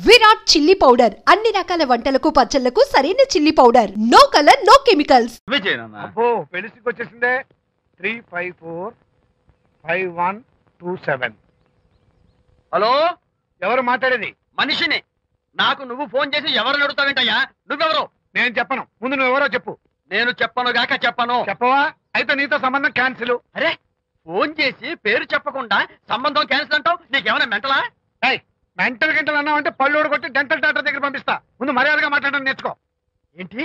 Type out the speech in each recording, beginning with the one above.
Virat chilli powder అన్ని రకాల వంటలకు పచ్చళ్లకు సరైన chilli powder. No colour no chemicals. అబ్బో పెళ్లికి వచ్చేసిందే. 3545127. హలో, ఎవరు మాట్లాడేది? మనిషిని. నాకు నువ్వు ఫోన్ చేసి ఎవరు అడుగుతావేంటయ్యా? నువ్వెవరు? నేను చెప్పను, ముందు నువ్వెవరో చెప్పు. నేను చెప్పను గాక చెప్పను. చెప్పవా? అయితే నీతో సంబంధం క్యాన్సిల్. అరే, ఫోన్ చేసి పేరు చెప్పకుండా సంబంధం క్యాన్సిల్ అంటావు? నీకేమైనా మెంటలా? మెంటల్ గంటలు అన్నావు అంటే పళ్ళోడు కొట్టి డెంటల్ డాక్టర్ దగ్గర పంపిస్తా. ముందు మర్యాదగా మాట్లాడడం నేర్చుకో. ఏంటి,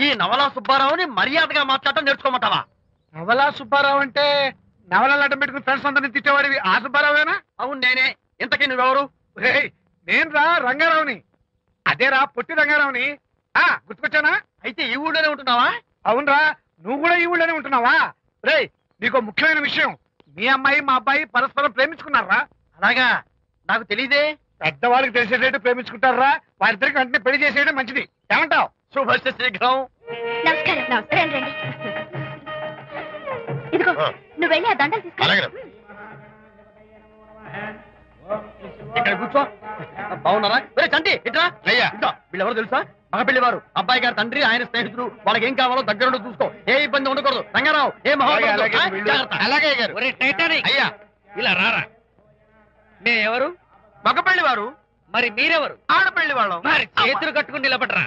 ఈ నవలా సుబ్బారావుని మర్యాదగా మాట్లాడటం నేర్చుకోమంటావా? నవలా సుబ్బారావు అంటే నవలాలు అడ్డం పెట్టుకుని ఫ్రెండ్స్ అందరినీ తిట్టేవాడివి ఆ సుబ్బారావేనా? అవును నేనే. ఇంతకీ నువ్వెవరు? నేను రా రంగారావుని. అదేరా పొట్టి రంగారావుని. గుర్తుకొచ్చానా? అయితే ఈ ఊళ్ళోనే ఉంటున్నావా? అవునరా, నువ్వు కూడా ఈ ఊళ్ళోనే ఉంటున్నావా? నీకు ముఖ్యమైన విషయం, మీ అమ్మాయి మా అబ్బాయి పరస్పరం ప్రేమించుకున్నారా? అలాగా? నాకు తెలీదే. పెద్దవాళ్ళకి తెలిసేటట్టు ప్రేమించుకుంటారా? వారిద్దరికి వెంటనే పెళ్లి చేసేయడం మంచిది. ఏమంటావు? శుభస్య శీఘ్రం. నమస్కారం. నమస్కారం రండి. ఇదిగో నువ్వు వెళ్ళి ఆ దండలు తీసుకో. ఇక్కడ కూర్చో. బాగున్నారా? చంటి ఇట్రా. వీళ్ళెవరో తెలుసా? మగ పెళ్లివారు, అబ్బాయి గారి తండ్రి, ఆయన స్నేహితుడు. వాళ్ళకి ఏం కావాలో దగ్గరుండి చూసుకో. ఏ ఇబ్బంది ఉండకూడదు. రంగారావు ఏ అయ్యా ఇలా రారా. మే ఎవరు? మగ పెళ్లివారు. మరి మీరెవరు? ఆడపెళ్లి వాళ్ళం. మరి చేతులు కట్టుకుని నిలబడరా.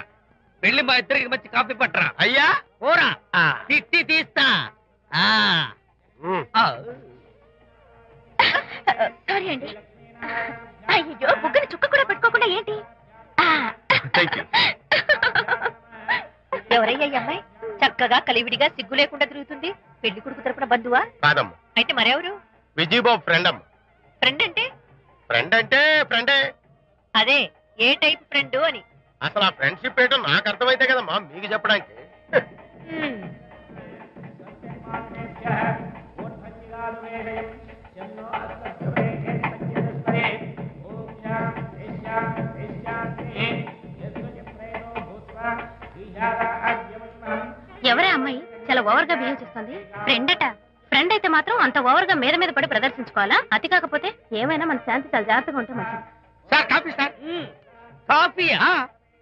వెళ్ళి మా ఇద్దరికి మంచి కాఫీ పట్టరా. అయ్యా ఓరా, తిట్టి తీస్తా. సారీ అండి. అయ్యో, బుగ్గని చుక్క కూడా పెట్టుకోకుండా ఏంటి? ఎవరయ్యా ఈ అమ్మాయి? చక్కగా కలివిడిగా సిగ్గు లేకుండా తిరుగుతుంది. పెళ్లి కొడుకు తరపున బంధువా? కాదమ్మా. అయితే మరెవరు? విజయబాబు ఫ్రెండ్ అమ్మా. ఫ్రెండ్ అంటే? ఫ్రెండ్ అంటే ఫ్రెండే. అదే, ఏ టైప్ ఫ్రెండ్ అని. అసలు ఆ ఫ్రెండ్షిప్ ఏంటో నాకు అర్థమైతే కదమ్మా మీకు చెప్పడానికి. ఎవరే అమ్మాయి చాలా ఓవర్ గా బిహేవ్ చేస్తుంది? ఫ్రెండ్ అట. ఫ్రెండ్ అయితే మాత్రం అంత ఓవర్ గా మీద మీద పడి ప్రదర్శించుకోవాలా? అతి కాకపోతే ఏమైనా మన శాంతి చాలా జాగ్రత్తగా ఉంటే మంచిది. Sir coffee sir. కాఫీయా?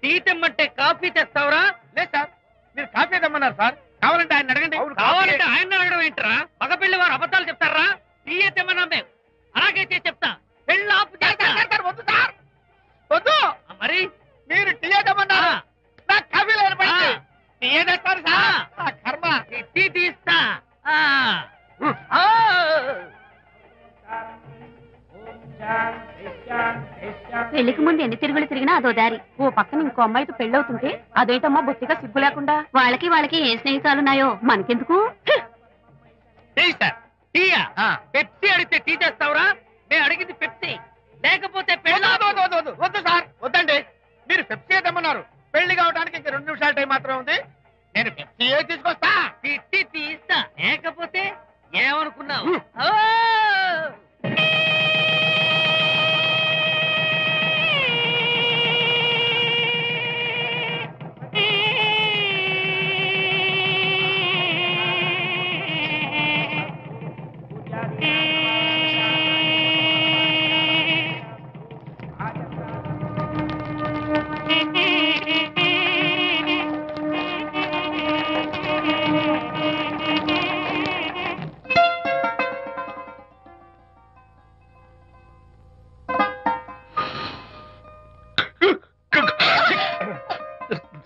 టీ తెమ్మంటే కాఫీ తెస్తావురా? లేదు సార్, మీరు కాఫీ తెమ్మన్నారు సార్. కావాలంటే ఆయన అడగండి. కావాలంటే ఆయన అడగడం ఏంటరా? మగ పెళ్లి వారు అబద్ధాలు చెప్తారా? టీ తెమ్మన్నా మేము అలాగైతే చెప్తా. పెళ్ళి ఆపు చేస్తా. వద్దు సార్, వద్దు. మరి మీరు టీ తెమ్మన్నారు, నాకు కాఫీ లేదు. టీ తెస్తారు సార్. కర్మ. టీ తీస్తా. పెళ్లికి ముందు ఎన్ని తిరుగులు తిరిగినా అదో దారి. ఓ పక్కన ఇంకో అమ్మాయితో పెళ్ళవుతుంటే అదేంటమ్మా బొత్తిగా సిగ్గు లేకుండా. వాళ్ళకి ఏ స్నేహితాలున్నాయో మనకెందుకు? Tea sir. టీయా? పెప్సీ అడిగితే టీ తెస్తావురా? నేను అడిగింది పెప్సీ, లేకపోతే వద్దు సార్, వద్దండి. మీరు పెప్సీ తెమ్మన్నారు. పెళ్లి కావడానికి ఇంక 2 నిమిషాల టైం మాత్రమే ఉంది. నేను పెప్సీ తీసుకొస్తా. తిట్టి తీస్తా. లేకపోతే ఏమనుకున్నావు?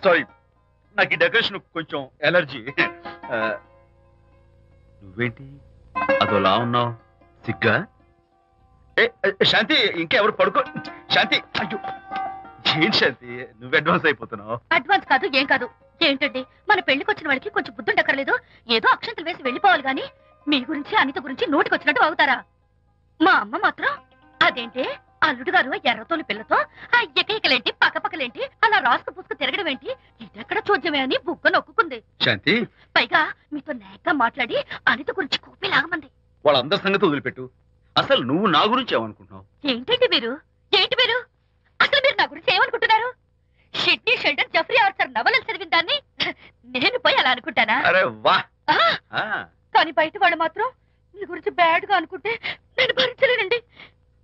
సారీ, నాకు ఈ డెకరేషన్ కొంచెం ఎలర్జీ. నువ్వేంటి అదోలా ఉన్నావు? సిగ్గా? శాంతి, ఇంకెవరు పడుకో. శాంతి, అయ్యో ఏంటి శాంతి, నువ్వు అడ్వాన్స్ అయిపోతున్నావు. అడ్వాన్స్ కాదు, ఏం కాదు. ఏంటండి, మన పెళ్లికి వచ్చిన వాళ్ళకి కొంచెం బుద్ధుండక్కర్లేదు? ఏదో అక్షంతలు వేసి వెళ్ళిపోవాలి గాని మీ గురించి అనిత గురించి నోటికొచ్చినట్టు అవుతారా? మా అమ్మ మాత్రం అదేంటి అల్లుడు గారు ఎర్రతోని పిల్లతో ఆ ఎకలేంటి పక్కపక్కలేంటి అలా రాసుకు పుసుకు తిరగడం ఏంటి, ఇదెక్కడ చూద్యమే అని బుక్క నొక్కుంది. శాంతి, పైగా మీతో నేగ్గా మాట్లాడి అనిత గురించి కూపి లాగమంది. వాళ్ళందరి సంగతి వదిలిపెట్టు. అసలు నువ్వు నా గురించి ఏమనుకుంటున్నావు? ఏంటండి మీరు అసలు మీరు నా గురించి ఏమనుకుంటున్నారు? షిడ్నీ షెల్డన్ జెఫ్రీ ఆర్చర్ నవలలు చదివిన దాన్ని నేను పోయి అలా అనుకుంటానా? అరే వా. కానీ బయట వాళ్ళు మాత్రం మీ గురించి బ్యాడ్ గా అనుకుంటే నేను భరించలేనండి.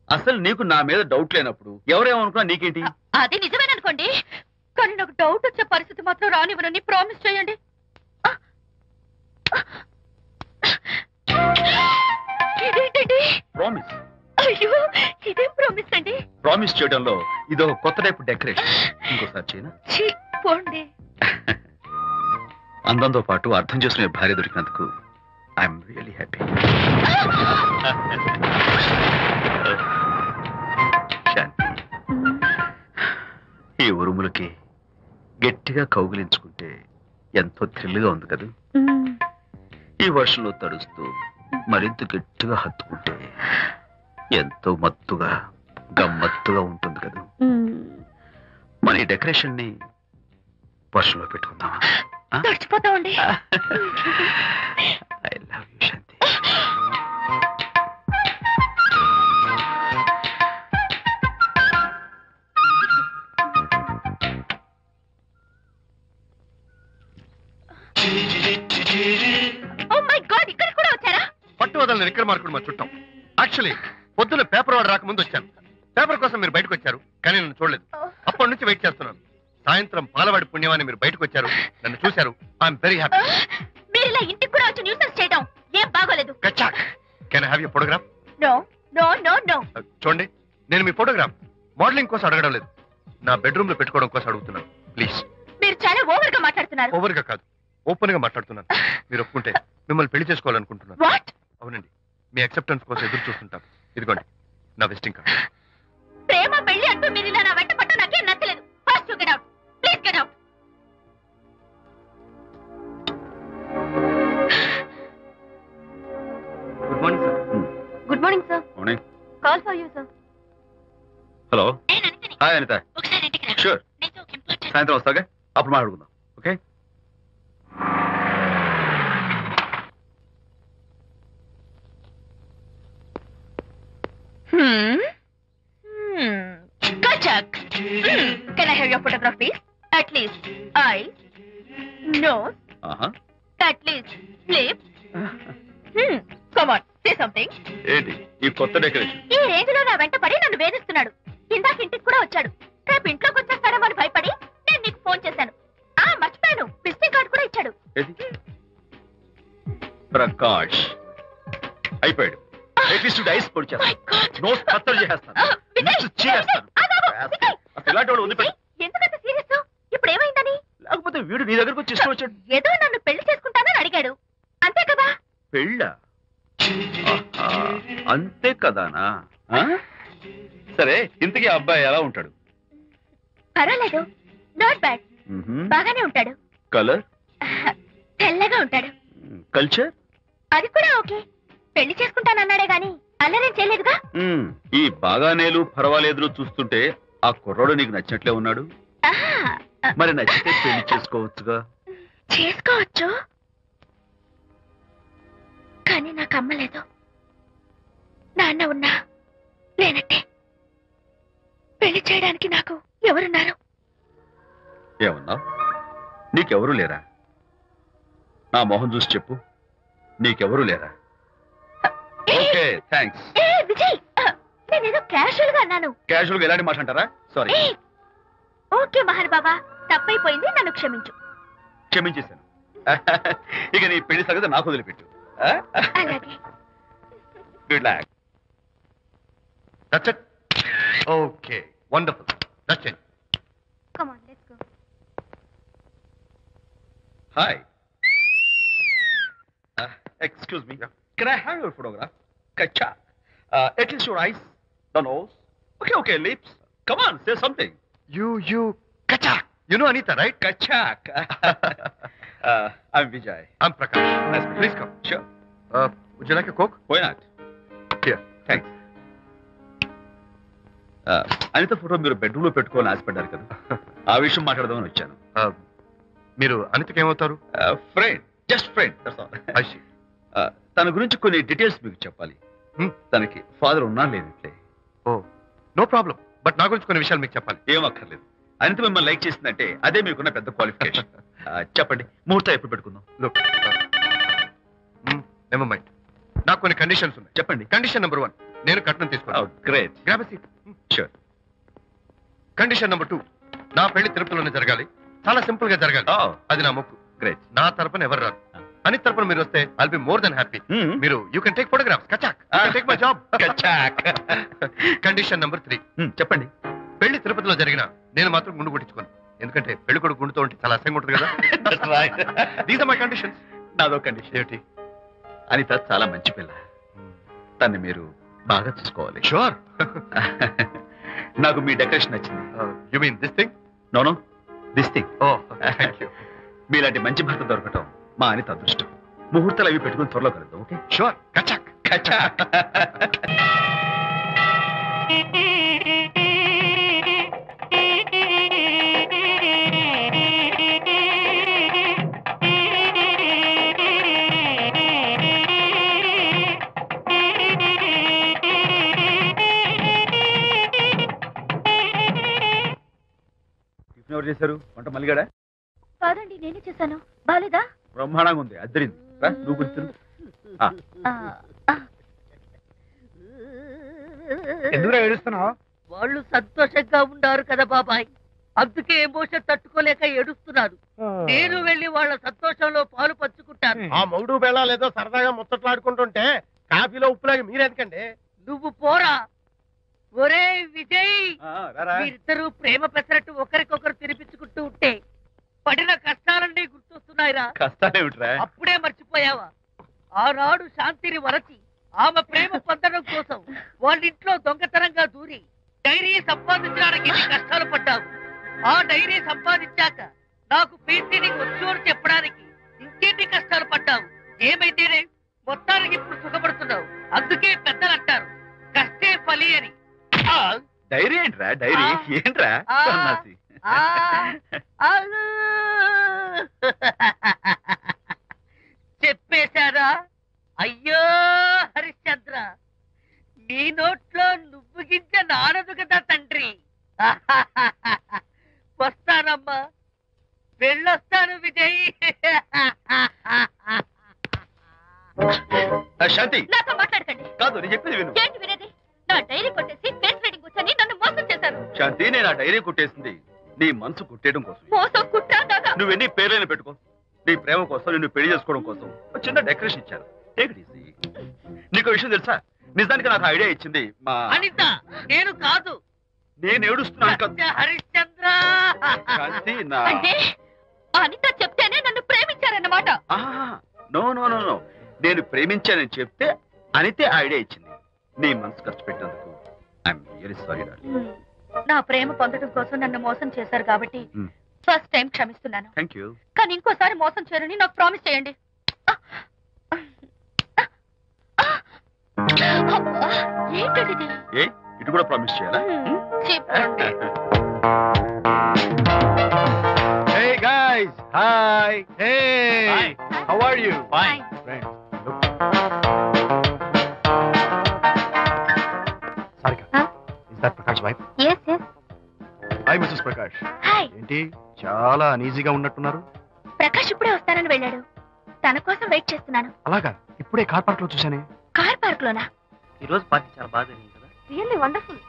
అసలు నీకు నా మీద డౌట్ లేనప్పుడు ఎవరేమనుకున్నా నీకేంటి? అది నిజమేననుకోండి, కానీ నాకు డౌట్ వచ్చే పరిస్థితి మాత్రం రానివ్వనని ప్రామిస్ చేయండి. ఇదేంటండి? ప్రామిస్. అయ్యో, ఇదేం ప్రామిస్ అండి? ప్రామిస్ చేయడంలో ఇదో కొత్త టైపు డెకరేషన్. ఇంకోసారి చేయనా? పోండి. అందంతో పాటు అర్థం చేసుకునే భార్య దొరికినందుకు ఐఎమ్ రియలీ హ్యాపీ. శాంతి, ఈ ఉరుములకి గట్టిగా కౌగిలించుకుంటే ఎంతో థ్రిల్గా ఉంది కదా. ఈ వర్షంలో తడుస్తూ మరింత గట్టిగా హత్తుకుంటే ఎంతో మత్తుగా గమ్మత్తుగా ఉంటుంది కదా. మన ఈ డెకరేషన్ ని వర్షంలో పెట్టుకుందామా? తడిచిపోతామండి. I love you Shanti. Oh my God, ఇక్కడ కూడా వచ్చారా? పట్టు వదలని విక్రమార్కుడు మా చుట్టాం. యాక్చువల్లీ పొద్దున్న పేపర్ వాడు రాకముందు వచ్చాను. పేపర్ కోసం మీరు బయటకు వచ్చారు, కానీ నన్ను చూడలేదు. అప్పటి నుంచి వెయిట్ చేస్తున్నాను. సాయంత్రం పాలవాడి పుణ్యమాన్ని మీరు బయటకు వచ్చారు, నన్ను చూశారు. I'm very happy. మీరు ఇలా ఇంటికి కూడా వచ్చి న్యూసెన్స్ చేయడం ఏం బాగోలేదు. Can I have your photograph? No no no no. చూడండి, నేను మీ ఫోటోగ్రాఫ్ మోడలింగ్ కోసం అడగడం లేదు, నా బెడ్రూమ్ లో పెట్టుకోవడం కోసం అడుగుతున్నాను. ప్లీజ్. మీరు చాలా ఓవర్ గా మాట్లాడుతున్నారు. ఓవర్ గా కాదు, ఓపెన్ గా మాట్లాడుతున్నాను. మీరు ఒప్పుకుంటే మిమ్మల్ని పెళ్లి చేసుకోవాలనుకుంటున్నాను. వాట్? అవునండి, మీ అక్సెప్టెన్స్ కోసం ఎదురు చూస్తుంటాను. ఇదిగోండి నా విజిటింగ్ కార్డ్. ప్రేమ పెళ్లి అంటూ మీరు ఇలా నా వెంట పట్టు నాకేం నచ్చలేదు. First you get out, please get out. Good morning sir. Good morning sir. Morning. Call for you sir. Hello. నేను అనితని. హాయ్ అనిత. ఒకసారి ఇంటికి రా. షూర్. నేను ఒక ఇంపార్టెంట్. సాయంత్రం వస్తాగా, అప్పుడు మాట్లాడుకుందాం. Okay. Kachak. Can I have your photograph, please? At least eyes, nose, at least lips. Come on, say something. ఏంటి ఈ కొత్త డెకరేషన్? ఈ రేంజ్ లో నా వెంట పడి నన్ను వేధిస్తున్నాడు. ఇందాక ఇంటికి కూడా వచ్చాడు. రేపు ఇంట్లోకి వచ్చేస్తాడేమో అని భయపడి నేను నీకు ఫోన్ చేశాను. మర్చిపోయాను, విజిటింగ్ కార్డు కూడా ఇచ్చాడు. ప్రకాష్ అయిపోయాడు. ఐస్ పొడి చేస్తాను, నోస్ కత్తలు చేస్తాను, ఇలాంటి వాడు ఉంది. ఎందుకంత సీరియస్? ఇప్పుడు ఏమైందని? లేకపోతే వీడు నీ దగ్గరకు వచ్చి ఇష్టం వచ్చాడు. ఏదో నన్ను పెళ్లి చేసుకుంటానని అడిగాడు, అంతే కదా? పెళ్ళా? అంతే కదానా? సరే, ఇంతకీ అబ్బాయి ఎలా ఉంటాడు? పర్వాలేదు, నాట్ బ్యాడ్, బాగానే ఉంటాడు. కలర్? తెల్లగా ఉంటాడు. కల్చర్? అది కూడా ఓకే. పెళ్లి చేసుకుంటానన్నాడే గాని అల్లరేం చేయలేదుగా. ఈ బాగానేలు పర్వాలేదు చూస్తుంటే ఆ కుర్రాడు నీకు నచ్చినట్లే ఉన్నాడు. మరి నచ్చితే పెళ్లి చేసుకోవచ్చుగా. చేసుకోవచ్చు, కానీ నాకు అమ్మ లేదు, నాన్న ఉన్నా లేనట్టే. పెళ్లి చేయడానికి నాకు ఎవరున్నారు? ఏమన్నా? నీకెవరూ లేరా? నా మొహం చూసి చెప్పు, నీకెవరూ లేరా? Okay, thanks. విజయ్, నేనేదో క్యాషువల్ గా అన్నాను. క్యాజువల్ గా ఎలాంటి మాట అంటారా? సారీ. ఓకే మహర్ బాబా, తప్పైపోయింది, నన్ను క్షమించు. క్షమించేశాను. ఇక నీ పెళ్లి సంగతి నాకు వదిలిపెట్టు. అలాగే. Good luck. That's it. Okay, wonderful. That's it. Come on, let's go. Hi. Excuse me. Can I have your photograph? Kacha. At least your eyes, the nose. Okay, lips. Come on, say something. You, Kachak. You know Anita, right? Kachak. I'm Vijay. I'm Prakash. Nice. Please come. Sure. Would you like a Coke? Why not? Here. Thanks. Anitha photo మీరు bedroom లో పెట్టుకోవాలని ఆశపడ్డారు కదా, ఆ విషయం మాట్లాడదామని వచ్చాను. మీరు అనితకి ఏమవుతారు? Friend, just friend. తన గురించి కొన్ని డీటెయిల్స్ మీకు చెప్పాలి. తనకి ఫాదర్ ఉన్నా లేనట్లే. ఓ, నో ప్రాబ్లం. బట్ నా గురించి కొన్ని విషయాలు మీకు చెప్పాలి. ఏం అక్కర్లేదు. అనిత మిమ్మల్ని లైక్ చేసిందంటే అదే మీకున్న పెద్ద క్వాలిఫికేషన్. చెప్పండి, ముహూర్తం ఎప్పుడు పెట్టుకుందాం? Look, never mind. నాకు కొన్ని కండిషన్స్ ఉన్నాయి. చెప్పండి. కండిషన్ నెంబర్ 1, నేను కట్నం తీసుకున్నాను. Great. Grab a seat. Sure. Condition number 2, నా పెళ్లి తిరుపతిలోనే జరగాలి, చాలా సింపుల్ గా జరగాలి. అది నా మొక్కు. గ్రేట్. నా తరపున ఎవరు రాదు. అని తరపున మీరు వస్తే I'll be more than happy. మీరు యూ కెన్ టేక్ ఫోటోగ్రాఫ్స్. కచాక్ టేక్ మై జాబ్. కచాక్. కండిషన్ నెంబర్ 3, చెప్పండి. పెళ్లి తిరుపతిలో జరిగిన నేను మాత్రం గుండు కొట్టించుకోను. ఎందుకంటే పెళ్లి కొడుకు గుండుతో ఉంటే చాలా అసహ్యంగా ఉంటుంది కదా. These are my conditions. నాదో కండిషన్ ఏమిటి? అనిత చాలా మంచి పిల్ల, తన్ని మీరు బాగా చూసుకోవాలి. షూర్. నాకు మీ డెకరేషన్ నచ్చింది. You mean this thing? No this thing. Oh thank you. మీలాంటి మంచి భర్త దొరకటం మా అనిత అదృష్టం. ముహూర్తాలు అవి పెట్టుకుని త్వరలో కలుద్దాం. ఓకే? షూర్. కచాక్ కచాక్. ఎవరు చేశారు వంట? మల్లిగాడా? కాదండి, నేనే చేశాను. బాలేదా? బ్రహ్మాండంగా ఉంది. అద్దరింది. నువ్వు గుర్తు. ఎందుకు ఏడుస్తున్నావు? వాళ్ళు సంతోషంగా ఉన్నారు కదా బాబాయ్, అందుకే ఎమోషన్ తట్టుకోలేక ఏడుస్తున్నారు. నేను వెళ్ళి వాళ్ళ సంతోషంలో పాలు పంచుకుంటాను. ఆ మౌడు బెళ్ళాలు ఏదో సరదాగా ముచ్చట్లాడుకుంటుంటే కాఫీలో ఉప్పులాగా మీరెందుకండి? నువ్వు పోరా. ఒరే విజయ్, మీరిద్దరూ ప్రేమ పెసరట్టు ఒకరికొకరు తినిపించుకుంటూ ఉంటే పడిన కష్టాలన్నీ గుర్తొస్తున్నాయిరా. కష్టాలేమిట్రా? అప్పుడే మర్చిపోయావా? ఆనాడు శాంతిని వరచి ఆమె ప్రేమ పొందడం కోసం వాళ్ళింట్లో దొంగతనంగా దూరి డైరీ సంపాదించడానికి ఎన్ని కష్టాలు పడ్డావు. ఆ డైరీ సంపాదించాక నాకు పీసీడీ వచ్చు అని చెప్పడానికి ఇంకెన్ని కష్టాలు పడ్డావు. ఏమైతేనే మొత్తానికి ఇప్పుడు సుఖపడుతున్నావు. అందుకే పెద్దలు అంటారు కష్టే ఫలి అని. డైరీ ఏంట్రా? డైరీ ఏంట్రా? చెప్పేశారా? అయ్యో హరిశ్చంద్ర, నీ నోట్లో నువ్వు గింజ నానదు కదా తండ్రి. వస్తానమ్మా, వెళ్ళొస్తాను విజయ్. శాంతి, నాతో మాట్లాడకండి. కాదు నేను చెప్పేది విను. ఏంటి వినేది? నా డైరీ కొట్టేసి ఫేస్ రీడింగ్ కూర్చొని నన్ను మోసం చేశారు. శాంతి, నేను ఆ డైరీ కుట్టేసింది నీ మనసు కుట్టేయడం కోసం. మోసం కుట్రా దాకా. నువ్వెన్ని పేర్లైనా పెట్టుకో, నీ ప్రేమ కోసం, నిన్ను పెళ్లి చేసుకోవడం కోసం ఒక చిన్న డెకరేషన్ ఇచ్చాను. Take it easy. నీకు విషయం తెలుసా? నిజానికి నాకు ఐడియా ఇచ్చింది మా అనిత, నేను కాదు. నేను ఏడుస్తున్నాను కదా హరిశ్చంద్ర. శాంతి. నా అంటే అనిత చెప్తేనే నన్ను ప్రేమించారన్నమాట. నో నో నో నో, నేను ప్రేమించానని చెప్తే అనితే ఐడియా ఇచ్చింది. నీ మనసు ఖర్చు పెట్టినందుకు ఐఎమ్ రియల్లీ సారీ డార్లింగ్. నా ప్రేమ పొందడం కోసం నన్ను మోసం చేశారు కాబట్టి ఫస్ట్ టైం క్షమిస్తున్నాను. Thank you. కానీ ఇంకోసారి మోసం చేయరని నాకు ప్రామిస్ చేయండి. ఏంటది? ఏ ఇటు కూడా ప్రామిస్ చేయాలా? చెప్పండి. Hey guys, hi. Hey, Hi. how are you? Fine. Friends, look. Sarika, Huh? is that Prakash wife? Yes, yes. Hi, Mrs. Prakash. Hi. ఏంటి చాలా అనీజీగా ఉన్నట్టున్నారు? ప్రకాష్ ఇప్పుడే వస్తానని వెళ్ళాడు. తన కోసం వెయిట్ చేస్తున్నాను. అలాగా, ఇప్పుడే కార్ పార్క్ లో చూశానే. కార్ పార్క్ లోనా? ఈ రోజు పార్టీ చాలా బాగా జరిగింది కదా. Really wonderful.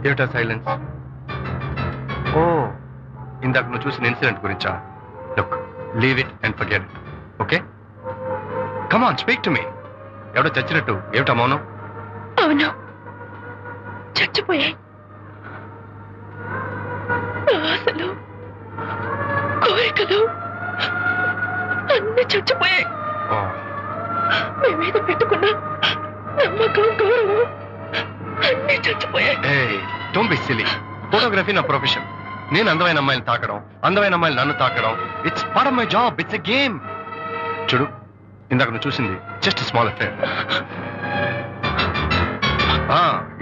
ఏమిటా సైలెన్స్? ఓ, ఇందాక నువ్వు చూసిన ఇన్సిడెంట్ గురించా? Look, leave it and forget it. Okay, come on, speak to me. ఎవడో చచ్చినట్టు ఏమిటా మౌనం? అవును, చచ్చిపోయాయి. ఆశలు, కోరికలు అన్ని చచ్చిపోయాయి. మీ మీద పెట్టుకున్న నమ్మకం, గౌరవం అన్ని చచ్చిపోయాయి. Don't be silly. ఫోటోగ్రఫీ నా ప్రొఫెషన్. నేను అందమైన అమ్మాయిని తాకడం, అందమైన అమ్మాయిలు నన్ను తాకడం, it's part of my job. It's a game. చూడు, ఇందాక నువ్వు చూసింది జస్ట్ స్మాల్ అఫేర్.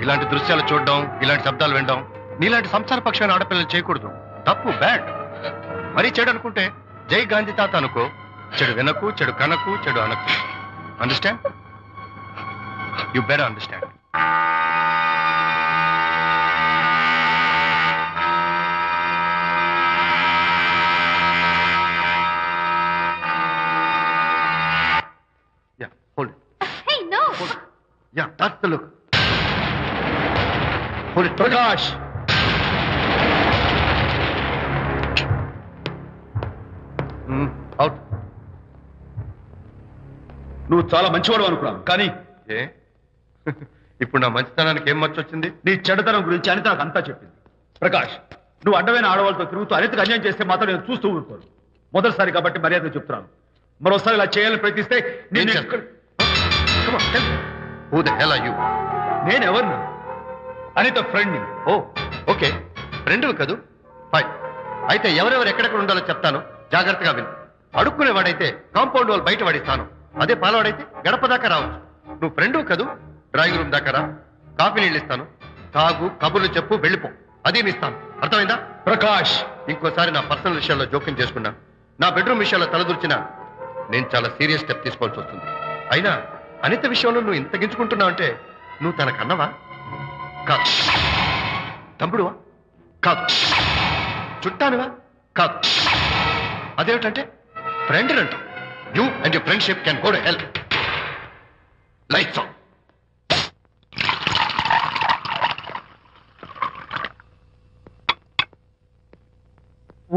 ఇలాంటి దృశ్యాలు చూడడం, ఇలాంటి శబ్దాలు వినడం నీలాంటి సంసార పక్షమైన ఆడపిల్లలు చేయకూడదు. తప్పు, బ్యాడ్. మరీ చెడు అనుకుంటే జై గాంధీ తాత అనుకో. చెడు వినకు, చెడు కనకు, చెడు అనకు. Understand? You better understand. Hold it. Hey, no! Hold it. Yeah, that's the look. Hold it. Prakash! Out. నువ్వు చాలా మంచివాడు అనుకున్నాను, కానీ ఏ ఇప్పుడు నా మంచితనానికి ఏం మర్చొచ్చింది? నీ చెడుతనం గురించి అనిత నాకు అంతా చెప్పింది. ప్రకాష్, నువ్వు అడ్డమైన ఆడవాళ్ళతో తిరుగుతూ అనితకు అన్యాయం చేస్తే మాత్రం నేను చూస్తూ ఊరుకోను. మొదటిసారి కాబట్టి మర్యాద చెప్తున్నాను. మరోసారి ఇలా చేయాలని ప్రయత్నిస్తే ఏం చేస్తావు? Come on, tell me. Who the hell are you? నేనెవరిని? అనిత ఫ్రెండ్ని. ఓ, ఓకే. ఫ్రెండ్లు కదూ? ఫైన్. అయితే ఎవరెవరు ఎక్కడెక్కడ ఉండాలో చెప్తాను, జాగ్రత్తగా విను. అడుక్కునేవాడైతే కాంపౌండ్ వాళ్ళు బయట వాడిస్తాను. అదే పాలవాడైతే గడప దాకా రావచ్చు. నువ్వు ఫ్రెండు కదూ? డ్రాయింగ్ రూమ్ దాకా రా. కాఫీ నీళ్ళు ఇస్తాను, తాగు, కబుర్లు చెప్పు, వెళ్ళిపో. అదేమి ఇస్తాను. అర్థమైందా? ప్రకాష్, ఇంకోసారి నా పర్సనల్ విషయాల్లో జోక్యం చేసుకున్నా, నా బెడ్రూమ్ విషయాల్లో తలదూర్చినా నేను చాలా సీరియస్ స్టెప్ తీసుకోవాల్సి వస్తుంది. అయినా అనిత విషయంలో నువ్వు ఇంత గించుకుంటున్నావు అంటే నువ్వు తనకన్నవా? కాదు. తమ్ముడువా? కాదు. చుట్టానువా? కాదు. అదేమిటంటే ఫ్రెండ్ అంటావు. You and your friendship can go to hell. Lights on.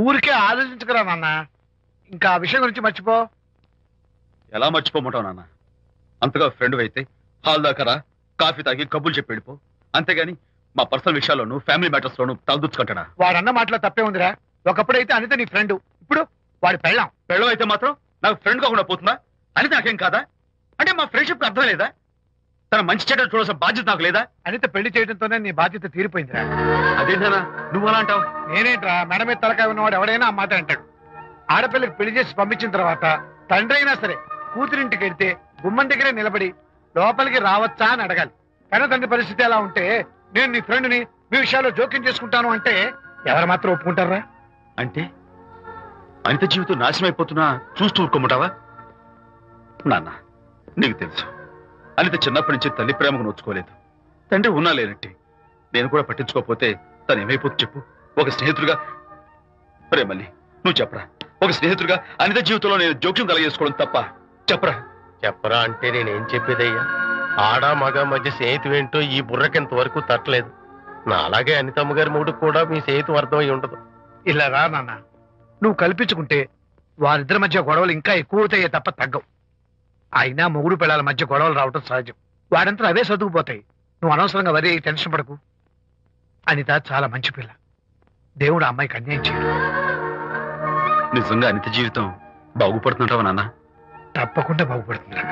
ఊరికే ఆలోచించుకురా నాన్న. ఇంకా ఆ విషయం గురించి మర్చిపో. ఎలా మర్చిపోమంటావు నాన్న? అంతగా ఫ్రెండ్ అయితే హాల్ దాకా రా, కాఫీ తాగి కబుర్లు చెప్పి వెళ్ళిపో. అంతేగాని మా పర్సనల్ విషయాల్లోనూ ఫ్యామిలీ మ్యాటర్స్ లోనూ తలదూర్చుకుంటాడా? వాడన్న మాటలో తప్పే ఉందిరా. ఒకప్పుడైతే అనిత నీ ఫ్రెండ్, ఇప్పుడు వాడి పెళ్ళాం. పెళ్ళం అయితే మాత్రం నాకు ఫ్రెండ్ కాకుండా పోతుందా? అనిత నాకేం కాదా? అంటే మా ఫ్రెండ్షిప్ అర్థం లేదా? తన మంచి చెడ్డ చూడాల్సిన బాధ్యత నాకు లేదా? అనిత పెళ్లి చేయడంతోనే నీ బాధ్యత తీరిపోయిందిరా. అదేంటనా నువ్వు అలా అంటావు? నేనేంట్రా, మెడ మీద తలకాయ ఉన్నవాడు ఎవడైనా ఆ మాట అంటాడు. ఆడపిల్లకి పెళ్లి చేసి పంపించిన తర్వాత తండ్రి అయినా సరే కూతురింటికి వెళ్తే గుమ్మం దగ్గరే నిలబడి లోపలికి రావచ్చా అని అడగాలి. కానీ తండ్రి పరిస్థితి ఎలా ఉంటే నేను నీ ఫ్రెండ్ని మీ విషయాల్లో జోక్యం చేసుకుంటాను అంటే ఎవరు మాత్రం ఒప్పుకుంటారా? అంటే అనిత జీవితం నాశనం అయిపోతున్నా చూస్తూ ఊరుకోమంటావా? నాన్న, నీకు తెలుసు అనిత చిన్నప్పటి నుంచి తల్లి ప్రేమకు నోచుకోలేదు. తండ్రి ఉన్నా లేనట్టే. నేను కూడా పట్టించుకోకపోతే తను ఏమైపోతుంది చెప్పు? ఒక స్నేహితుడిగా ప్రేమల్ని నువ్వు చెప్పరా? ఒక స్నేహితుడిగా అనిత జీవితంలో నేను జోక్యం కలగజేసుకోవడం తప్ప? చెప్పరా? చెప్పరా అంటే నేనేం చెప్పేదయ్యా? ఆడ మగ మధ్య స్నేహితు ఏంటో ఈ బుర్రకింత వరకు తట్టలేదు. నా అలాగే అనితమ్మ గారి మూడు కూడా మీ స్నేహితు అర్థమై ఉండదు. ఇలా రా నాన్న, నువ్వు కల్పించుకుంటే వారిద్దరి మధ్య గొడవలు ఇంకా ఎక్కువ అవుతాయే తప్ప తగ్గవు. అయినా మొగుడు పిల్లల మధ్య గొడవలు రావటం సహజం. వాడంతా అవే సర్దుకుపోతాయి. నువ్వు అనవసరంగా వరి టెన్షన్ పడకు. అనిత చాలా మంచి పిల్ల. దేవుడు ఆ అమ్మాయికి అన్యాయం చేయడు. నిజంగా అనిత జీవితం బాగుపడుతుంటావా నాన్న? తప్పకుండా బాగుపడుతుందిరా.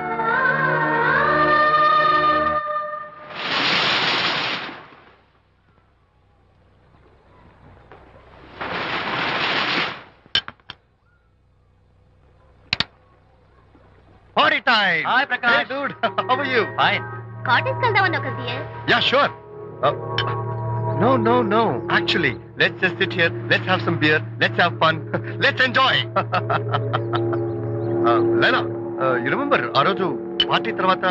Party time! Hi, Prakash. Hey, dude. How are you? Fine. Cottage వెళ్దామని ఒక dear. Yeah, sure. No. Actually, let's just sit here. Let's have some beer. Let's have fun. Let's enjoy. Lena, you remember ఆ రోజు party తర్వాత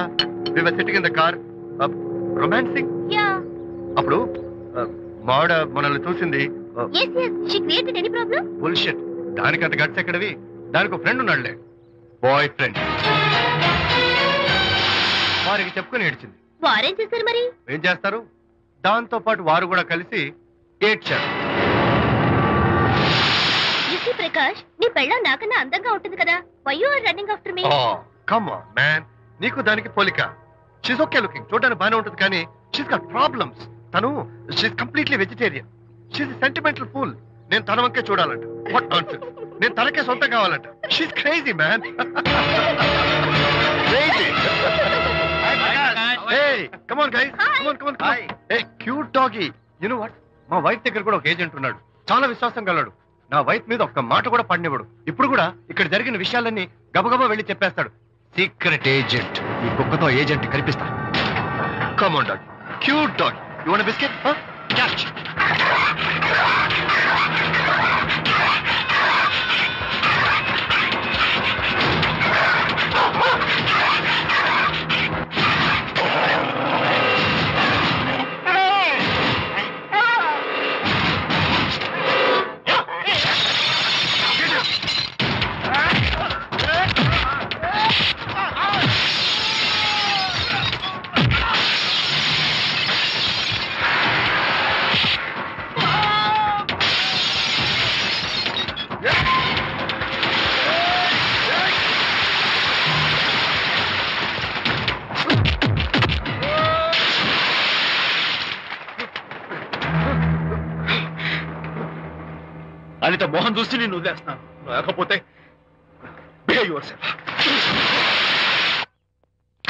we were sitting in the car, romancing? Yeah. అప్పుడు మావిడ మనల్ని చూసింది. yes she created any problem? Bullshit. దానికి అంత guts ఎక్కడవి? దానికి ఒక ఫ్రెండ్ ఉన్నాడులే, బాయ్ ఫ్రెండ్. వారికి చెప్పుకొని ఏడ్చింది. వారేం చేశారు మరి? ఏం చేస్తారు? దాంతో పాటు వారు కూడా కలిసి ఏడ్చారు. యూసీ ప్రకాష్, నీ పెళ్ళం నాకన్నా అందంగా ఉంటుంది కదా. Why you are running after me? Come on man, నీకు దానికి పోలిక. షీస్ ఓకే లుకింగ్, చూడడానికి బాగానే ఉంటుంది, కానీ షీస్ గాట్ ప్రాబ్లమ్స్. తను she's completely vegetarian. She's sentimental pool. నేను తన వంకే చూడాలంట. What nonsense. నేను తనకే సొంతం కావాలంట. She's crazy man. Crazy. Hey, come on guys. Come on. Hey, cute doggy. You know what? మా వైఫ్ దగ్గర కూడా ఒక ఏజెంట్ ఉన్నాడు. చాలా విశ్వాసం గలడు. నా వైఫ్ మీద ఒక్క మాట కూడా పడినివ్వడు. ఇప్పుడు కూడా ఇక్కడ జరిగిన విషయాలన్నీ గబగబా వెళ్ళి చెప్పేస్తాడు. Secret agent. ఈ కుక్కతో ఏజెంట్ కనిపిస్తా. Come on doggy. Cute dog. You want biscuit? Catch. Anita Mohan చూసి నేను వదిలేస్తున్నాను, లేకపోతే behave yourself.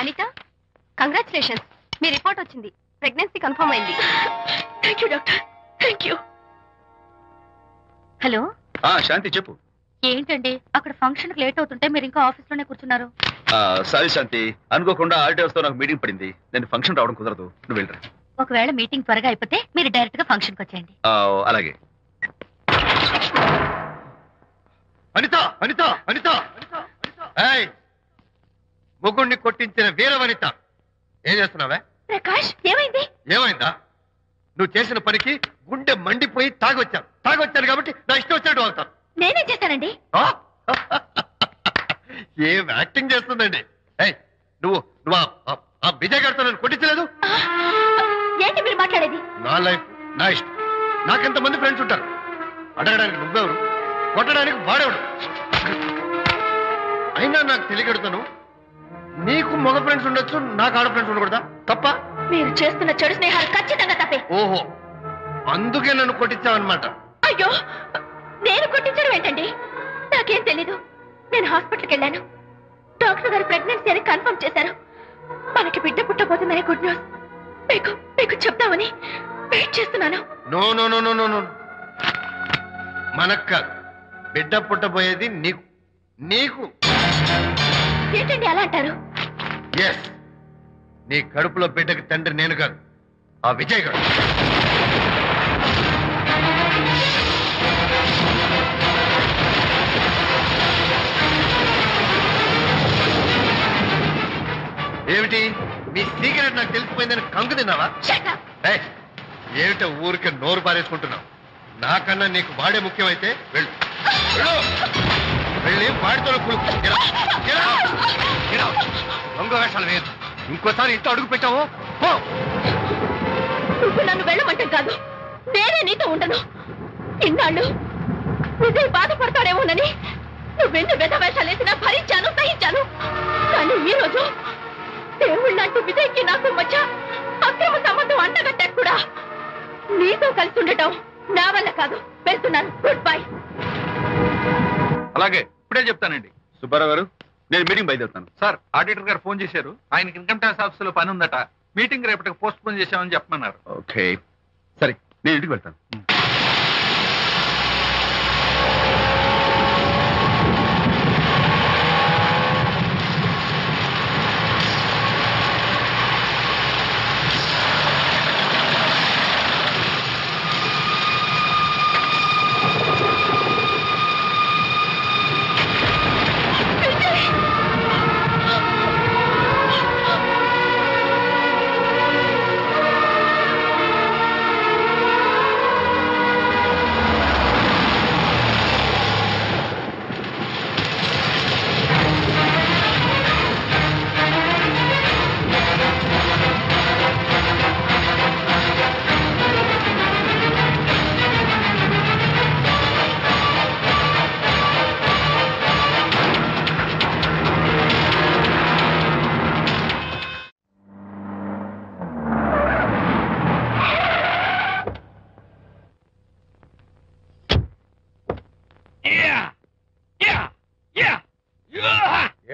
Anita, congratulations, మీ రిపోర్ట్ వచ్చింది. ప్రెగ్నెన్సీ కన్ఫర్మ్ అయింది. Thank you doctor, thank you. Hello. Shanti చెప్పు. ఏంటండి అక్కడ ఫంక్షన్ లేట్ అవుతుంటే మీరు ఇంకా ఆఫీస్ లోనే కూర్చున్నారు? సారీ శాంతి, అనుకోకుండా ఆర్టీఎస్ తో నాకు మీటింగ్ పడింది. నేను ఫంక్షన్ రావడం కుదరదు, నువ్వు వెళ్ళరా. ఒకవేళ మీటింగ్ త్వరగా అయిపోతే మీరు డైరెక్ట్ గా ఫంక్షన్ కి వచ్చేయండి. అలాగే. అనిత, అనిత, అనిత, ఏయ్, ముగ్గుడిని కొట్టించిన వీర వనిత, ఏం చేస్తున్నావే? ప్రకాష్, ఏమైంది? ఏమైందా? నువ్వు చేసిన పనికి గుండె మండిపోయి తాగొచ్చాను కాబట్టి నా ఇష్టం వచ్చినట్టు అవుతాను. నేనేం చేశానండి? ఏం యాక్టింగ్ చేస్తుందండి. ఏయ్, నువ్వు నువ్వు ఆ విజయ్ గారితో నన్ను కొట్టించలేదు. ఏంటి మీరు మాట్లాడేది? నా లైఫ్ నా ఇష్టం. నాకెంతమంది ఫ్రెండ్స్ ఉంటారు. అడగడానికి నువ్వెవరు, కొట్టడానికి వాడేవాడు. అయినా నాకు తెలియగడుతాను, నీకు మగ ఫ్రెండ్స్ ఉండొచ్చు, నాకు ఆడ ఫ్రెండ్స్ ఉండకూడదా? తప్ప? మీరు చేస్తున్న చెడు స్నేహాలు ఖచ్చితంగా తప్పే. ఓహో, అందుకే నన్ను కొట్టించావన్నమాట. అయ్యో, నేను కొట్టించడం ఏంటండి? నాకేం తెలీదు. నేను హాస్పిటల్కి వెళ్ళాను. డాక్టర్ గారు ప్రెగ్నెన్సీ అని కన్ఫర్మ్ చేశారు. మనకి బిడ్డ పుట్టబోతుందనే గుడ్ న్యూస్ మీకు చెప్తామని వెయిట్ చేస్తున్నాను. No no no no no no, మనకు కాదు, బిడ్డ పుట్టబోయేది నీకు. ఏంటండి అలా అంటారు? ఎస్, నీ కడుపులో బిడ్డకి తండ్రి నేను కాదు, ఆ విజయ్ గారు. ఏమిటి మీ సీక్రెట్ నాకు తెలిసిపోయిందని కంగు తిన్నావా? ఏమిటో ఊరికే నోరు పారేసుకుంటున్నావు? నాకన్నా నీకు వాడే ముఖ్యమైతే వెళ్ళు, వెళ్ళి వాడితో దొంగ వేషాలు వేయదు. ఇంకోసారి ఇంట్లో అడుగు పెట్టావు, నువ్వు నన్ను వెళ్ళమంటే కాదు, నేనే నీతో ఉండను. ఇన్నాళ్ళు విజయ్ బాధపడతాడేమోనని నువ్వెన్ని వెద వేషాలు వేసినా భరించాను, సహించాను. కానీ ఈ రోజు దేవుళ్ళంటూ విజయ్కి నాకు మధ్య అక్రమ సంబంధం అంటగట్టాక కూడా నీతో కలిసి ఉండటం నా వల్ల కాదు. వెళ్తున్నాను, గుడ్ బై. అలాగే, ఇప్పుడే చెప్తానండి. సుబ్బారావు గారు, నేను మీటింగ్ బయలుదేరుతాను. సార్, ఆడిటర్ గారు ఫోన్ చేశారు. ఆయనకి ఇన్కమ్ ట్యాక్స్ ఆఫీస్ లో పని ఉందట. మీటింగ్ రేపటికి పోస్ట్ పోన్ చేశామని చెప్పమన్నారు. ఓకే, సరే, నేను ఇంటికి వెళ్తాను.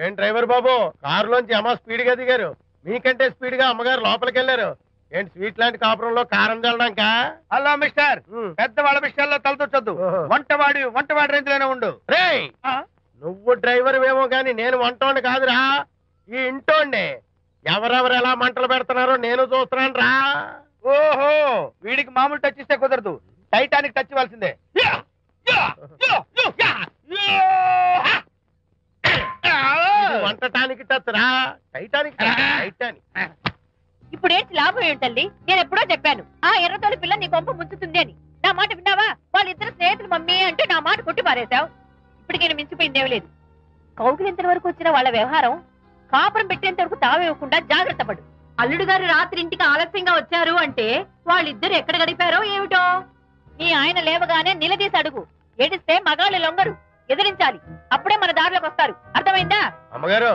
ఏం డ్రైవర్ బాబు, కారులోంచి అమ్మ స్పీడ్ గా దిగారు. మీకంటే స్పీడ్ గా అమ్మగారు లోపలికి వెళ్ళారు. ఏంటి స్వీట్ లాంటి కాపురంలో కారం చల్లడాక? హలో మిస్టర్, పెద్దవాళ్ళ విషయాల్లో తలదొచ్చొద్దు. వంటవాడి రేంజ్ లోనే ఉండు. రేయ్, నువ్వు డ్రైవర్ ఏమో గాని నేను వంటోండి కాదురా, ఈ ఇంటోండి. ఎవరెవరు ఎలా మంటలు పెడుతున్నారో నేను చూస్తున్నాను రా. ఓహో, వీడికి మామూలు టచ్ ఇస్తే కుదరదు, టైటానిక్ టచ్ ఇవ్వాల్సిందే. వంటటానికి టచ్ రా, టైటానిక్ టైటానిక్. ఇప్పుడేంటి లాభం ఏంటల్లి? నేను ఎప్పుడో చెప్పాను ఆ ఎర్రతోలి పిల్ల నీ కొంప ముంచుతుంది అని. నా మాట విన్నావా? వాళ్ళిద్దరు స్నేహితులు మమ్మీ అంటే నా మాట కొట్టి పారేశావు. ఇప్పటికి నేను మించిపోయిందేం లేదు. కౌగిలింత వరకు వచ్చిన వాళ్ళ వ్యవహారం కాపురం పెట్టేంత వరకు తావేవ్వకుండా జాగ్రత్త పడు. అల్లుడు గారు రాత్రి ఇంటికి ఆలస్యంగా వచ్చారు అంటే వాళ్ళిద్దరు ఎక్కడ గడిపారో ఏమిటో. మీ ఆయన లేవగానే నిలదీసి అడుగు. ఏడిస్తే మగాళ్ళు లొంగరు, ఎదిరించాలి. అప్పుడే మన దారిలోకి వస్తారు. అర్థమైందా? అమ్మగారు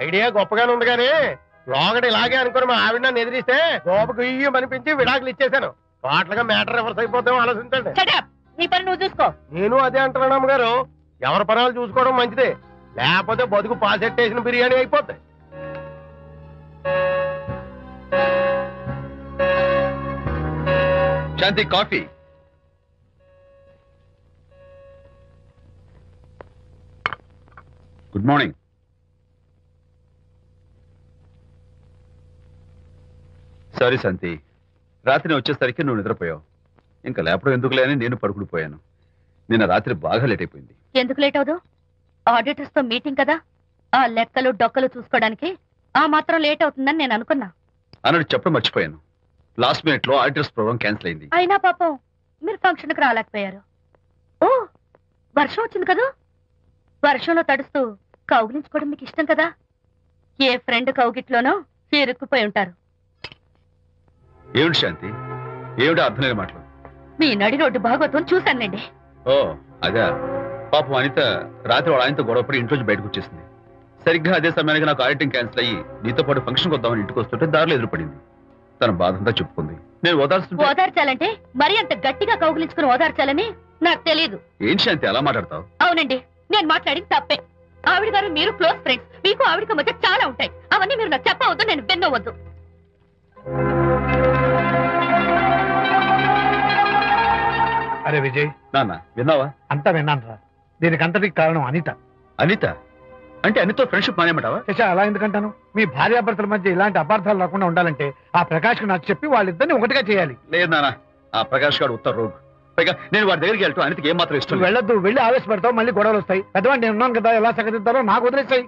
ఐడియా గొప్పగానే ఉంది కానీ లోగడ ఇలాగే అనుకుని మా ఆవిడ నన్ను ఎదిరిస్తే గోపకు ఇయ్యం అనిపించి విడాకులు ఇచ్చేశాను. వాటిగా మ్యాటర్ రివర్స్ అయిపోతాం ఆలోచించండి. నీ పని నువ్వు చూసుకో. నేను అదే అంటున్నాను అమ్మగారు, ఎవరి పనాలు చూసుకోవడం మంచిదే, లేకపోతే బతుకు పాసెట్టేసిన బిర్యానీ అయిపోతాయి. శాంతి కాఫీ. Good morning. సారీ శాంతి, రాత్రి వచ్చేసరికి నువ్వు నిద్రపోయావు. ఇంకా లేపడం ఎందుకులే అని నేను పడుకుడిపోయాను. నిన్న రాత్రి బాగా లేట్ అయిపోయింది. ఎందుకు లేట్ అవదు? ఆడిటర్స్ తో మీటింగ్ కదా, ఆ లెక్కలు డొక్కలు చూసుకోవడానికి ఆ మాత్రం లేట్ అవుతుందని నేను అనుకున్నా. అన్నట్టు చెప్పడం మర్చిపోయాను, లాస్ట్ మినిట్ లో ఆడిటర్స్ ప్రోగ్రామ్ క్యాన్సిల్ అయింది. అయినా పాపం మీరు ఫంక్షన్ కి రాలేకపోయారు. ఓ, వర్షం వచ్చింది కదా, వర్షంలో తడుస్తూ కౌగిలించుకోవడం మీకు ఇష్టం కదా. ఏ ఫ్రెండ్ కౌగిట్లోనో ఇరుక్కుపోయి ఉంటారు. ఏమిటి శాంతి, ఏమిటి అర్థం లేని మాటలు? మీ నడి రోడ్డు భాగవతం చూశానులేండి. ఓ అదే, పాపం అనిత రాత్రి వాళ్ళ ఆయనతో గొడవపడి ఇంట్లోంచి బయటకు వచ్చేసింది. సరిగ్గా అదే సమయానికి నాకు ఆడిటింగ్ క్యాన్సిల్ అయ్యి నీతో పాటు ఫంక్షన్కి వద్దామని ఇంటికి వస్తుంటే దారిలో ఎదురుపడింది. తన బాధంతా చెప్పుకుంది. నేను ఓదార్చాలంటే మరీ అంత గట్టిగా కౌగిలించుకుని ఓదార్చాలని నాకు తెలియదు. ఏం శాంతి అలా మాట్లాడతావు? అవునండి, నేను మాట్లాడింది తప్పే. ఆవిడ గారు మీరు క్లోజ్ ఫ్రెండ్స్, మీకు ఆవిడకి మధ్య చాలా ఉంటాయి. అవన్నీ మీరు నాకు చెప్పవద్దు, నేను విన్నవద్దు. అరే విజయ్, నాన్న విన్నావా? అంతా విన్నాను రా. దీనికి అంతటికి కారణం అనిత. అనిత అంటే అనితో ఫ్రెండ్షిప్ మానేమంటావా? శశా, అలా ఎందుకంటాను? మీ భార్యాభర్తల మధ్య ఇలాంటి అపార్థాలు రాకుండా ఉండాలంటే ఆ ప్రకాష్ కు నాకు చెప్పి వాళ్ళిద్దరిని ఒకటిగా చేయాలి. లేదు నాన్న, ఆ ప్రకాష్ గారు ఉత్తర రోగ్. పైగా నేను వాడి దగ్గరికి వెళ్తాను, అనితకి ఏం మాత్రం ఇష్టం. వెళ్ళొద్దు, వెళ్ళి ఆవేశపడతావు, మళ్ళీ గొడవలు వస్తాయి. పెద్దవాడు నేను ఉన్నాను కదా, ఎలా సగదిద్దారో నాకు వదిలేస్తాయి.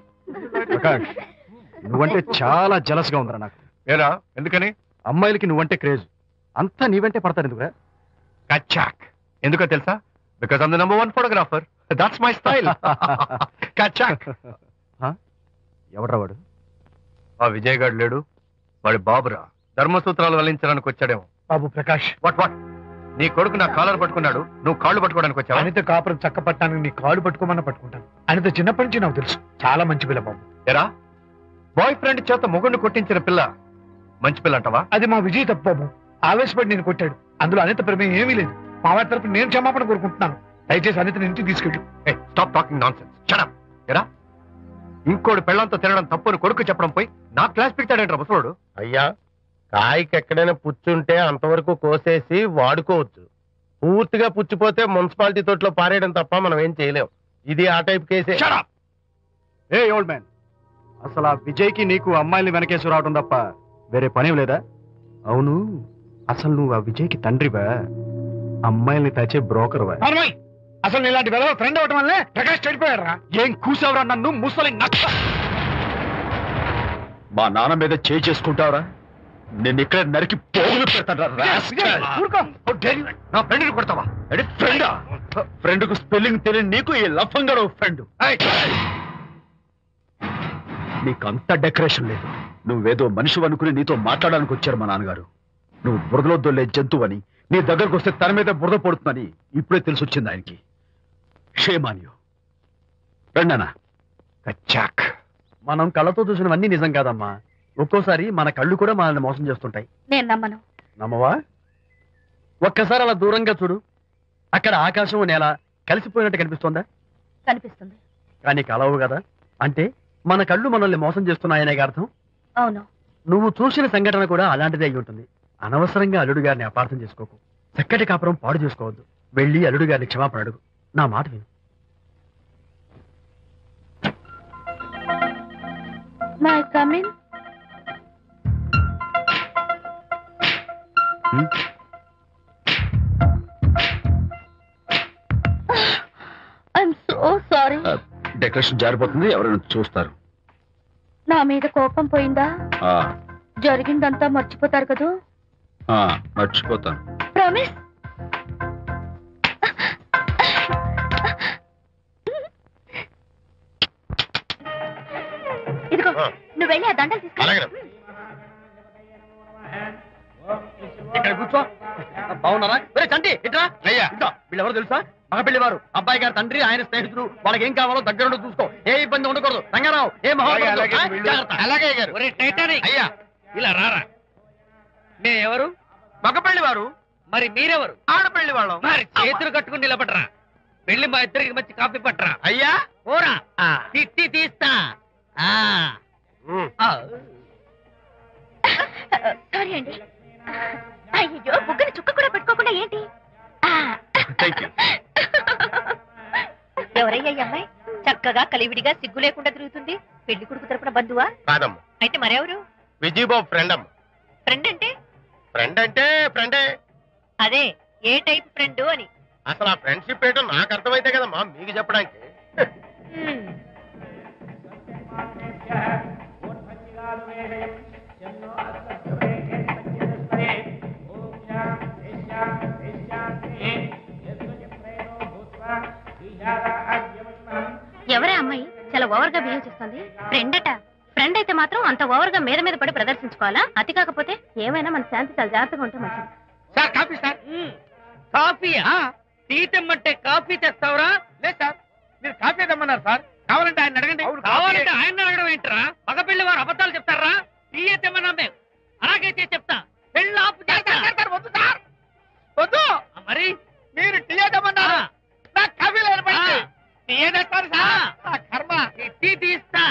ప్రకాష్, నువ్వంటే చాలా జలస్ గా ఉందిరా నాకు. ఏరా ఎందుకని? అమ్మాయిలకి నువ్వంటే క్రేజ్, అంతా నీవంటే పడతారు ఎందుకురా? కచాక్. ఎందుకో తెలుసా? Because I'm the number 1 photographer. That's my style. కచాక్. ఎవడ్రా వాడు? ఆ విజయ్ గారు లేడు, వాడి బాబురా. ధర్మసూత్రాలు వల్లించడానికి వచ్చాడేమో. బాబు ప్రకాష్, వాట్ నీ కొడుకు నా కాలర్ పట్టుకున్నాడు, నువ్వు కాళ్ళు పట్టుకోవడానికి వచ్చావా? అనిత కాపురం చక్క పట్టడానికి నీ కాళ్ళు పట్టుకోమన్నా పట్టుకుంటాను. అనిత చిన్నప్పటి నుంచి నాకు తెలుసు, చాలా మంచి పిల్ల బాబు. ఎరా, బాయ్ ఫ్రెండ్ చేత మొగుడిని కొట్టించిన పిల్ల మంచి పిల్ల అంటావా? అది మా విజయ్ తప్పు బాబు. ఆవేశపడి నేను కొట్టాడు, అందులో అనిత ప్రమేయం ఏమీ లేదు. మా వారి తరపు నేను క్షమాపణ కోరుకుంటున్నాను. దయచేసి అనితని ఇంటికి తీసుకెళ్ళి. Stop talking nonsense. Shut up. ఎరా, ఇంకోటి పెళ్ళంతో తినడం తప్పుని కొడుకు చెప్పడం పోయి నా క్లాస్ పిక్తాడంటారు ముసలోడు. అయ్యా, కాయకి ఎక్కడైనా పుచ్చుంటే అంతవరకు కోసేసి వాడుకోవచ్చు. పూర్తిగా పుచ్చిపోతే మున్సిపాలిటీ తోటలో పారేయడం తప్ప మనం ఏం చేయలేం. ఇది ఆ టైప్ కేసే. ఏ ఓల్డ్ మ్యాన్, అసలు ఆ విజయ్కి నీకు అమ్మాయిని వెనకేసి రావడం తప్ప వేరే పనేం లేదా? అవును, అసలు నువ్వు ఆ విజయ్కి తండ్రివా, అమ్మాయిల్ని తెచ్చే బ్రోకర్వా? అసలు ఇలాంటి వెలవ ఫ్రెండ్ అవటం వల్లే ప్రకాష్ చెడిపోయారా? ఏం కూసావురా నన్ను ముసలి నక్క? మా నాన్న మీద చేసుకుంటావరా? నేను ఇక్కడ నరికి పోగులు పెడతాను. నా ఫ్రెండ్ని కొడతావా? ఫ్రెండా? ఫ్రెండ్ కు స్పెల్లింగ్ తెలియని నీకు ఈ లఫంగా ఫ్రెండ్. నీకంత డెకరేషన్ లేదు. నువ్వేదో మనిషి అనుకుని నీతో మాట్లాడడానికి వచ్చారు మా నాన్నగారు. నువ్వు బురదలో దొల్లే జంతువని, నీ దగ్గరకు వస్తే తన మీద బురద పడుతుందని ఇప్పుడే తెలిసి వచ్చింది ఆయనకి. షేమాన్యు రండనా. కచ్చాక్. మనం కళ్ళతో చూసినవన్నీ నిజం కాదమ్మా. ఒక్కోసారి మన కళ్ళు కూడా మనల్ని మోసం చేస్తుంటాయి. నేను నమ్మను. నమ్మవా? ఒక్కసారి అలా దూరంగా చూడు, అక్కడ ఆకాశం నేల కలిసిపోయినట్టు కనిపిస్తోందా? కనిపిస్తుంది. కానీ కలవు కదా, అంటే మన కళ్ళు మనల్ని మోసం చేస్తున్నాయనే అర్థం. అవును. నువ్వు చూసిన సంఘటన కూడా అలాంటిదే అయి ఉంటుంది. అనవసరంగా అల్లుడు గారిని అపార్థం చేసుకోకు. చక్కటి కాపురం పాడు చేసుకోవద్దు. వెళ్ళి అల్లుడు గారిని క్షమాపణ అడుగు. నా మాట విను. May come in. I'm so sorry. Decoration జారిపోతుంది, ఎవరైనా చూస్తారు. నా మీద కోపం పోయిందా? జరిగిందంతా మర్చిపోతారు కదూ? మర్చిపోతాను. ప్రామిస్? ఇదిగో నువ్వు వెళ్ళి ఆ దండలు తీసుకో. ఇక్కడ కూర్చో. బాగున్నారా? చంటి ఇట్రా. వీళ్ళెవరో తెలుసా? మగ పెళ్లి వారు, అబ్బాయి గారు తండ్రి, ఆయన స్నేహితులు. వాళ్ళకి ఏం కావాలో దగ్గరుండి చూసుకో. ఏ ఇబ్బంది ఉండకూడదు. రంగారావు అలాగే అయ్యా ఇలా రారా. ఎవరు? మగ పెళ్లి వారు. మరి మీరెవరు? ఆడపెళ్లి వాళ్ళం. మరి చేతులు కట్టుకుని నిలబడరా. వెళ్ళి మా ఇద్దరికి మంచి కాఫీ పట్టరా. అయ్యా ఓరా తిట్టి తీస్తా. సారీ అండి. అయ్యో బుగ్గని చుక్క కూడా పెట్టుకోకుండా ఏంటి? ఎవరయ్యా ఈ అమ్మాయి? చక్కగా కలివిడిగా సిగ్గు లేకుండా తిరుగుతుంది. పెళ్లి కొడుకు తరపున బంధువా? కాదమ్మా. అయితే మరెవరు? విజయబాబు ఫ్రెండ్ అమ్మ. ఫ్రెండ్ అంటే? ఫ్రెండ్ అంటే ఫ్రెండే. అదే ఏ టైప్ ఫ్రెండ్ అని. అసలు ఆ ఫ్రెండ్షిప్ ఏంటో నాకు అర్థమైతే కదమ్మా మీకు చెప్పడానికి. ఎవరే అమ్మాయి చాలా ఓవర్ గా బిహేవ్ చేస్తుంది? ఫ్రెండ్ అట. ఫ్రెండ్ అయితే మాత్రం అంత ఓవర్ గా మీద మీద పడి ప్రదర్శించుకోవాలా? అతి కాకపోతే ఏమైనా మన శాంతి చాలా జాగ్రత్తగా ఉంటే మంచిది. Sir coffee sir. కాఫీయా? టీ తెమ్మంటే కాఫీ తెస్తావురా? లేదు సార్, మీరు కాఫీ తెమ్మన్నారు సార్. కావాలంటే ఆయన అడగండి. కావాలంటే ఆయన అడగడం ఏంట్రా? మగ పెళ్లి వారు అబద్ధాలు చెప్తారా? టీ తెమ్మన్నా మేము అలాగైతే చెప్తా. పెళ్ళి ఆపు చేస్తా. వద్దు సార్, వద్దు. మరి మీరు టీ తెమ్మన్నారు, నాకు కాఫీ లేదు. టీ తెస్తారు సార్. కర్మ. టీ తీస్తా.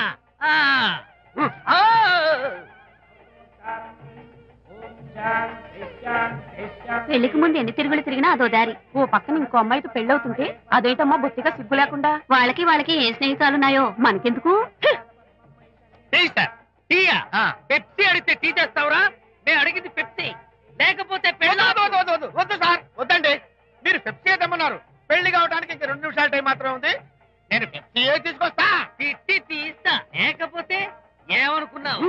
పెళ్లికి ముందు ఎన్ని తిరుగులు తిరిగినా అదో దారి. ఓ పక్కన ఇంకో అమ్మాయితో పెళ్ళవుతుంటే అదేంటమ్మా బొత్తిగా సిగ్గు లేకుండా. వాళ్ళకి ఏ స్నేహితాలున్నాయో మనకెందుకు? Tea sir. టీయా? పెప్సీ అడిగితే టీ తెస్తావురా? నేను అడిగింది పెప్సీ, లేకపోతే వద్దు సార్, వద్దండి. మీరు పెప్సీ తెమ్మన్నారు. పెళ్లి కావడానికి ఇంక 2 నిమిషాల టైం మాత్రం ఉంది. నేను పెప్సీ తీసుకొస్తా. తిట్టి తీస్తా. లేకపోతే ఏమనుకున్నావు?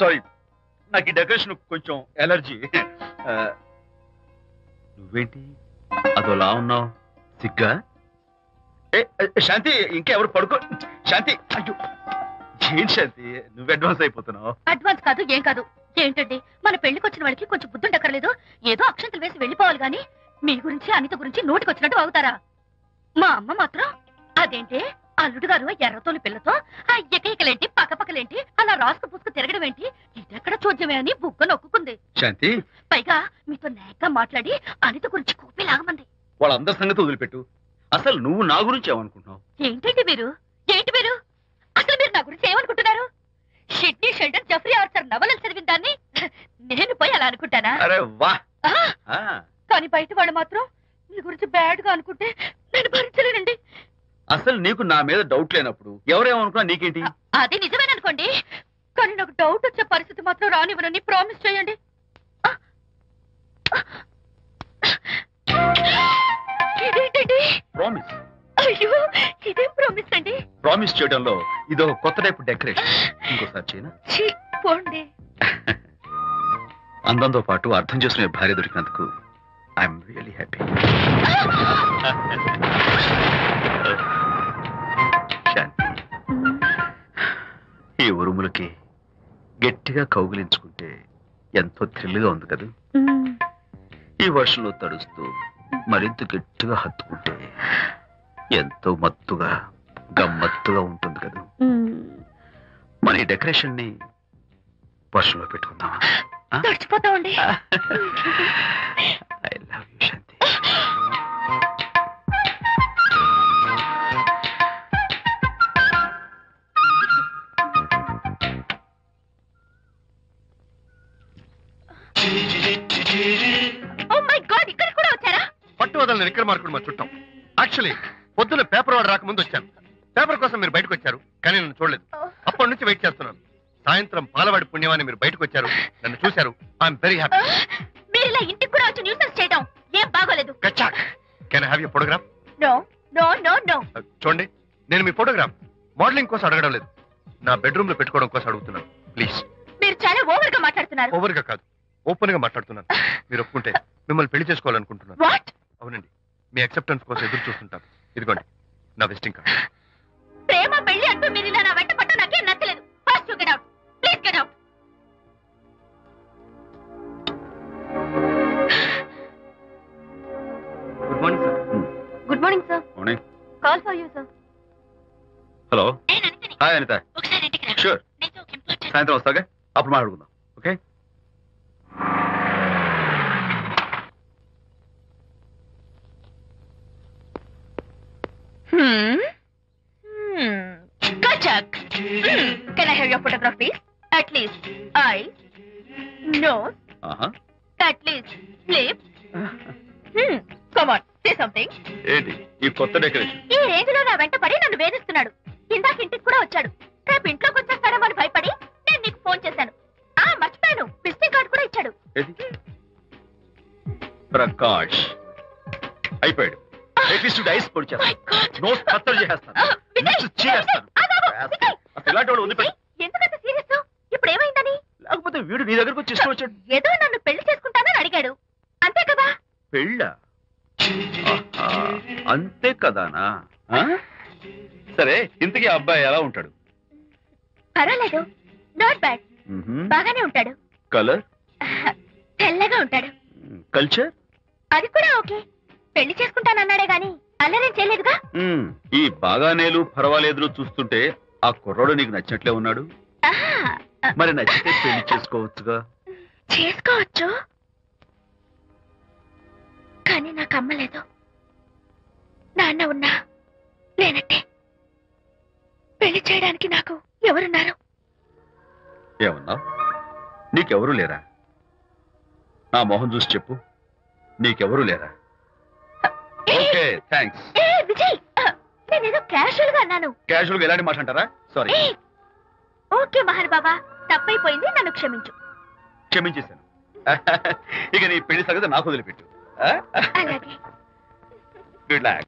సారీ, నాకు ఈ డెకరేషన్ కొంచెం ఎలర్జీ. నువ్వేంటి అదోలా ఉన్నావు? సిగ్గా? శాంతి, ఇంకెవరు పడుకో. శాంతి, అయ్యో ఏంటి శాంతి, నువ్వు అడ్వాన్స్ అయిపోతున్నావు. అడ్వాన్స్ కాదు ఏం కాదు. ఏంటండి మన పెళ్లికి వచ్చిన వాళ్ళకి కొంచెం బుద్ధుండక్కర్లేదు? ఏదో అక్షంతలు వేసి వెళ్ళిపోవాలి గాని మీ గురించి అనిత గురించి నోటికి వచ్చినట్టు అవుతారా? మా అమ్మ మాత్రం అదేంటి అల్లుడు గారు ఎర్రతోని పిల్లతో ఆ ఎకలేంటి పక్కపక్కలేంటి అలా రాసుకు పుసుకు తిరగడం ఏంటి? ఇదెక్కడ చూద్యమే అని బుగ్గ నొక్కుంది. శాంతి, పైగా మీతో నేగ్గా మాట్లాడి అనిత గురించి కూపి లాగమంది. వాళ్ళందరి సంగతి వదిలిపెట్టు. అసలు నువ్వు నా గురించి ఏమనుకుంటున్నావు? ఏంటండి మీరు? అసలు మీరు నా గురించి ఏమనుకుంటున్నారు? షిడ్నీ షెల్డన్ జెఫ్రీ ఆర్చర్ నవలలు చదివిన దాన్ని నేను పోయి అలా అనుకుంటానా? అరే వా. కానీ బయట వాళ్ళు మాత్రం మీ గురించి బ్యాడ్ గా అనుకుంటే నేను భరించలేనండి. అసలు నీకు నా మీద డౌట్ లేనప్పుడు ఎవరేమనుకున్నా నీకేంటి? అది నిజమేననుకోండి, కానీ నాకు డౌట్ వచ్చే పరిస్థితి మాత్రం రానివ్వనని ప్రామిస్ చేయండి. ఇదేంటండి? ప్రామిస్? అయ్యో ఇదేం ప్రామిస్ అండి? ప్రామిస్ చేయడంలో ఇదో కొత్త టైప్ డెకరేషన్. ఇంకోసారి చేయనా? పోండి. అందంతో పాటు అర్థం చేసుకునే భార్య దొరికినందుకు ఐఎమ్ రియలీ హ్యాపీ. ఈ ఉరుములకి గట్టిగా కౌగిలించుకుంటే ఎంతో థ్రిల్గా ఉంది కదా. ఈ వర్షంలో తడుస్తూ మరింత గట్టిగా హత్తుకుంటే ఎంతో మత్తుగా గమ్మత్తుగా ఉంటుంది కదా. మన ఈ డెకరేషన్ ని వర్షంలో పెట్టుకుందామా? తడిచిపోతామండి. I love you Shanti. Oh my God, ఇక్కడ కూడా వచ్చారా? పట్టు వదలని విక్రమార్కుడు మా చుట్టాం. యాక్చువల్లీ పొద్దున్న పేపర్ వాడు రాకముందు వచ్చాను. పేపర్ కోసం మీరు బయటకు వచ్చారు, కానీ నన్ను చూడలేదు. అప్పటి నుంచి వెయిట్ చేస్తున్నాను. సాయంత్రం పాలవాడి పుణ్యమాన్ని మీరు బయటకు వచ్చారు, నన్ను చూశారు. I'm very happy. మీరు ఇలా ఇంటికి కూడా వచ్చి న్యూసెన్స్ చేయడం ఏం బాగోలేదు. Can I have your photograph? No no no no. చూడండి, నేను మీ ఫోటోగ్రాఫ్ మోడలింగ్ కోసం అడగడం లేదు, నా బెడ్రూమ్ లో పెట్టుకోవడం కోసం అడుగుతున్నాను. ప్లీజ్. మీరు చాలా ఓవర్ గా మాట్లాడుతున్నారు. ఓవర్ గా కాదు, ఓపెన్ గా మాట్లాడుతున్నాను. మీరు ఒప్పుకుంటే మిమ్మల్ని పెళ్లి చేసుకోవాలనుకుంటున్నాను. వాట్? అవునండి, మీ అక్సెప్టెన్స్ కోసం ఎదురు చూస్తుంటాను. ఇదిగోండి నా విజిటింగ్ కార్డ్. ప్రేమ పెళ్లి అంటూ మీరు ఇలా నా వెంట పట్ట నాకేం నచ్చలేదు. First get out, please get out. Good morning sir. Good morning sir. Morning. Call for you sir. Hello. నేను అనితని. హాయ్ అనిత. ఒకసారి ఇంటికి రా. షూర్. నీతో ఒక ఇంపార్టెంట్. సాయంత్రం వస్తాగా, అప్పుడు మాట్లాడుకుందాం. Okay. Kachak. Can I have your photograph, please? At least eyes, nose, at least lips. Come on, say something. ఏంటి ఈ కొత్త డెకరేషన్? ఈ రేంజ్ లో నా వెంట పడి నన్ను వేధిస్తున్నాడు. ఇందాక ఇంటికి కూడా వచ్చాడు. రేపు ఇంట్లోకి వచ్చేస్తాడేమో అని భయపడి నేను నీకు ఫోన్ చేశాను. మర్చిపోయాను, విజిటింగ్ కార్డు కూడా ఇచ్చాడు. ప్రకాష్ అయిపోయాడు. ఐస్ పొడి చేస్తాను, నోస్ కత్తలు చేస్తాను, ఇలాంటి వాడు వదిలిపెట్టు. ఎందుకంత సీరియస్? ఇప్పుడు ఏమైందని? లేకపోతే వీడు నీ దగ్గరకు వచ్చి ఇష్టం వచ్చాడు. ఏదో నన్ను పెళ్లి చేసుకుంటానని అడిగాడు, అంతే కదా? పెళ్ళా? అంతే కదానా? సరే, ఇంతకీ అబ్బాయి ఎలా ఉంటాడు? పర్వాలేదు, నాట్ బ్యాడ్, బాగానే ఉంటాడు. కలర్? తెల్లగా ఉంటాడు. కల్చర్? అది కూడా ఓకే. పెళ్లి చేసుకుంటానన్నాడే గాని అల్లరేం చేయలేదుగా. ఈ బాగానేలు పర్వాలేదులు చూస్తుంటే ఆ కుర్రోడు నీకు నచ్చినట్లే ఉన్నాడు. మరి నచ్చితే పెళ్లి చేసుకోవచ్చుగా. చేసుకోవచ్చు, కానీ నాకు అమ్మ లేదు, నాన్న ఉన్నా లేనట్టే. పెళ్లి చేయడానికి నాకు ఎవరున్నారు? ఏమన్నా? నీకెవరూ లేరా? నా మొహం చూసి చెప్పు, నీకెవరూ లేరా? Okay, thanks. విజయ్, నేనేదో క్యాషువల్ గా అన్నాను. క్యాజువల్ గా ఎలాంటి మాట అంటారా? సారీ. ఓకే మహర్ బాబా, తప్పైపోయింది, నన్ను క్షమించు. క్షమించేశాను. ఇక నీ పెళ్లి సంగతి నాకు వదిలిపెట్టు. అలాగే. Good luck.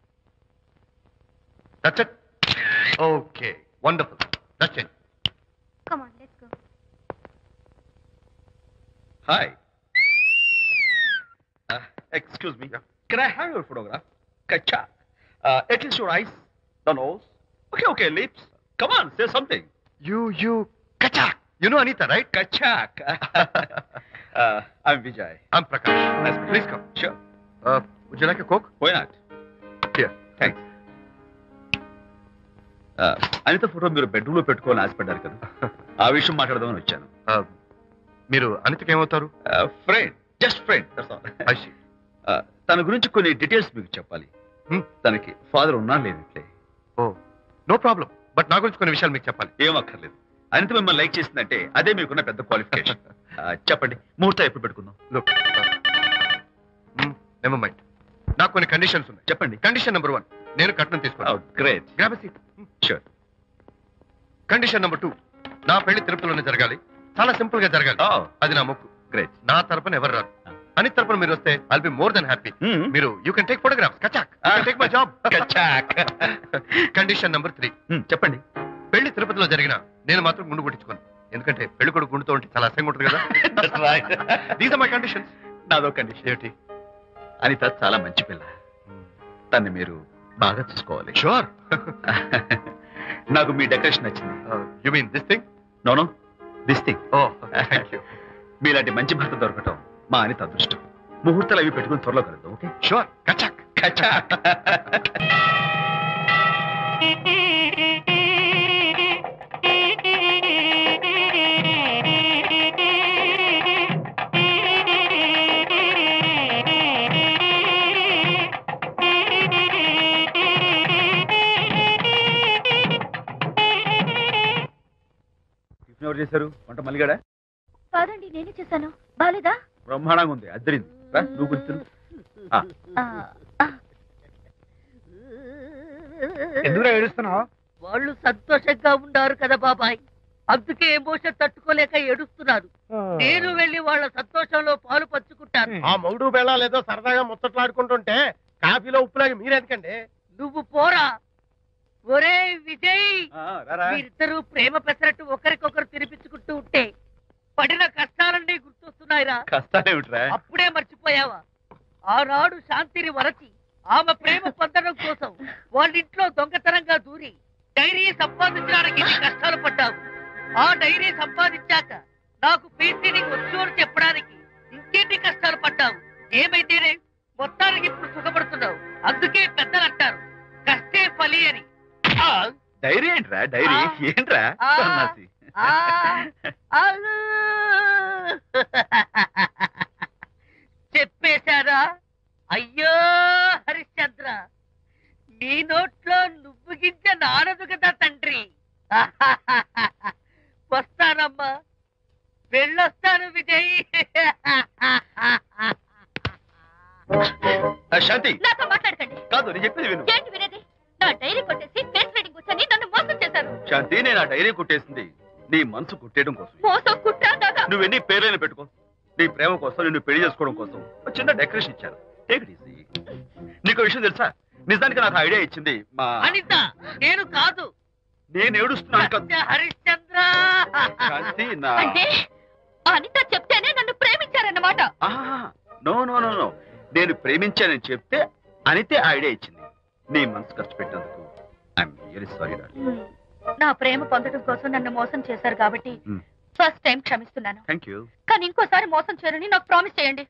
That's it. Okay, wonderful. That's it. Come on, let's go. Hi. Excuse me. Can I have your photograph? Kacha. At least your eyes, the nose. Okay, lips. Come on, say something. You, Kachak. You know Anita, right? Kachak. I'm Vijay. I'm Prakash. Nice. Please come. Sure. Would you like a Coke? Why not? Here. Thanks. Anitha photo మీరు bedroom లో పెట్టుకోవాలని ఆశపడ్డారు కదా, ఆ విషయం మాట్లాడదామని వచ్చాను. మీరు అనితకి ఏమవుతారు? Friend, just friend. తన గురించి కొన్ని డీటెయిల్స్ మీకు చెప్పాలి. తనకి ఫాదర్ ఉన్నా లేనట్లే. ఓ, నో ప్రాబ్లం. బట్ నా గురించి కొన్ని విషయాలు మీకు చెప్పాలి. ఏం అక్కర్లేదు. అనిత మిమ్మల్ని లైక్ చేసిందంటే అదే మీకున్న పెద్ద క్వాలిఫికేషన్. చెప్పండి, ముహూర్తం ఎప్పుడు పెట్టుకుందాం? నెవర్ మైండ్, నాకు కొన్ని కండిషన్స్ ఉన్నాయి. చెప్పండి. కండిషన్ నెంబర్ 1, నేను కట్నం తీసుకున్నాను. Great. Grab a seat. Sure. Condition number 2, నా పెళ్లి తిరుపతిలోనే జరగాలి, చాలా సింపుల్ గా జరగాలి. అది నా మొక్కు. గ్రేట్. నా తరపున ఎవరు రాదు. అనిత తరపున మీరు వస్తే I'll be more than happy. మీరు యూ కెన్ టేక్ ఫోటోగ్రాఫ్స్. కచాక్. Take my job. కచాక్. కండిషన్ నెంబర్ 3, చెప్పండి. పెళ్లి తిరుపతిలో జరిగిన నేను మాత్రం గుండు కొట్టించుకోను. ఎందుకంటే పెళ్లి కొడుకు గుండుతో ఉంటే చాలా అసహ్యంగా ఉంటుంది కదా. These are my conditions. నాదో కండిషన్. ఏమిటి? అనిత చాలా మంచి పిల్ల, తన్ని మీరు బాగా చూసుకోవాలి. షూర్. నాకు మీ డెకరేషన్ నచ్చింది. You mean this thing? No, this thing. Oh, thank you. మీలాంటి మంచి భర్త దొరకటం మా అనిత అదృష్టం. ముహూర్తాలు అవి పెట్టుకుని త్వరలో కలుద్దాం. ఓకే? షూర్. కచాక్. కచాక్. ఎవరు చేశారు వంట మల్లిగాడా? కాదండి, నేనే చేశాను. బాలేదా? బ్రహ్మాండంగా ఉంది, అద్దరింది. నువ్వు గుర్తు ఎందుకు ఏడుస్తున్నావు? వాళ్ళు సంతోషంగా ఉన్నారు కదా బాబాయ్, అందుకే ఎమోషన్ తట్టుకోలేక ఏడుస్తున్నారు. నేను వెళ్ళి వాళ్ళ సంతోషంలో పాలు పంచుకుంటాను. ఆ మౌడు బెళ్ళాలేదో సరదాగా ముచ్చట్లాడుకుంటుంటే కాఫీలో ఉప్పులాగి మీరెందుకండి? నువ్వు పోరా. ఒరే విజయ్, మీరిద్దరూ ప్రేమ పెసరట్టు ఒకరికొకరు తినిపించుకుంటూ ఉంటే పడిన కష్టాలన్నీ గుర్తొస్తున్నాయిరా. కష్టాలేమిట్రా? అప్పుడే మర్చిపోయావా? ఆనాడు శాంతిని వరచి ఆమె ప్రేమ పొందడం కోసం వాళ్ళింట్లో దొంగతనంగా దూరి డైరీ సంపాదించడానికి ఎన్ని కష్టాలు పడ్డావు. ఆ డైరీ సంపాదించాక నాకు పెయింటింగ్ వచ్చు అని చెప్పడానికి ఇంకెన్ని కష్టాలు పడ్డావు. ఏమైతేనే మొత్తానికి ఇప్పుడు సుఖపడుతున్నావు. అందుకే పెద్దలు అంటారు కష్టే ఫలి అని. డైరీ ఏంట్రా? డైరీ ఏంట్రా? చెప్పేశారా? అయ్యో హరిశ్చంద్ర, నీ నోట్లో నువ్వు గింజ నానదు కదా తండ్రి. వస్తానమ్మా, వెళ్ళొస్తాను విజయ్. శాంతి, నాతో మాట్లాడకండి. కాదు, నేను చెప్పేది విను. ఏంటి వినేది? నా డైరీ కొట్టేసి ఫేస్ రీడింగ్ వచ్చని నన్ను మోసం చేశారు. శాంతి, నేను ఆ డైరీ కుట్టేసింది నీ మనసు కుట్టేయడం కోసం. మోసం కుట్రా? నువ్వు ఎన్ని పేర్లైనా పెట్టుకో, నీ ప్రేమ కోసం, నిన్ను పెళ్లి చేసుకోవడం కోసం ఒక చిన్న డెకరేషన్ ఇచ్చాను. Take it easy. నీకు విషయం తెలుసా? నిజానికి నాకు ఐడియా ఇచ్చింది మా అనిత. నేను కాదు. నేను ఏడుస్తున్నాను హరిశ్చంద్ర. శాంతి, నా అంటే అనిత చెప్తేనే నన్ను ప్రేమించారన్నమాట. నో నో నో నో, నేను ప్రేమించానని చెప్తే అనితే ఐడియా ఇచ్చింది. నీ మనసు ఖర్చు పెట్టినందుకు ఐఎమ్ వెరీ సారీ. నా ప్రేమ పొందడం కోసం నన్ను మోసం చేశారు కాబట్టి ఫస్ట్ టైం క్షమిస్తున్నాను. Thank you. కానీ ఇంకోసారి మోసం చేయరని నాకు ప్రామిస్ చేయండి.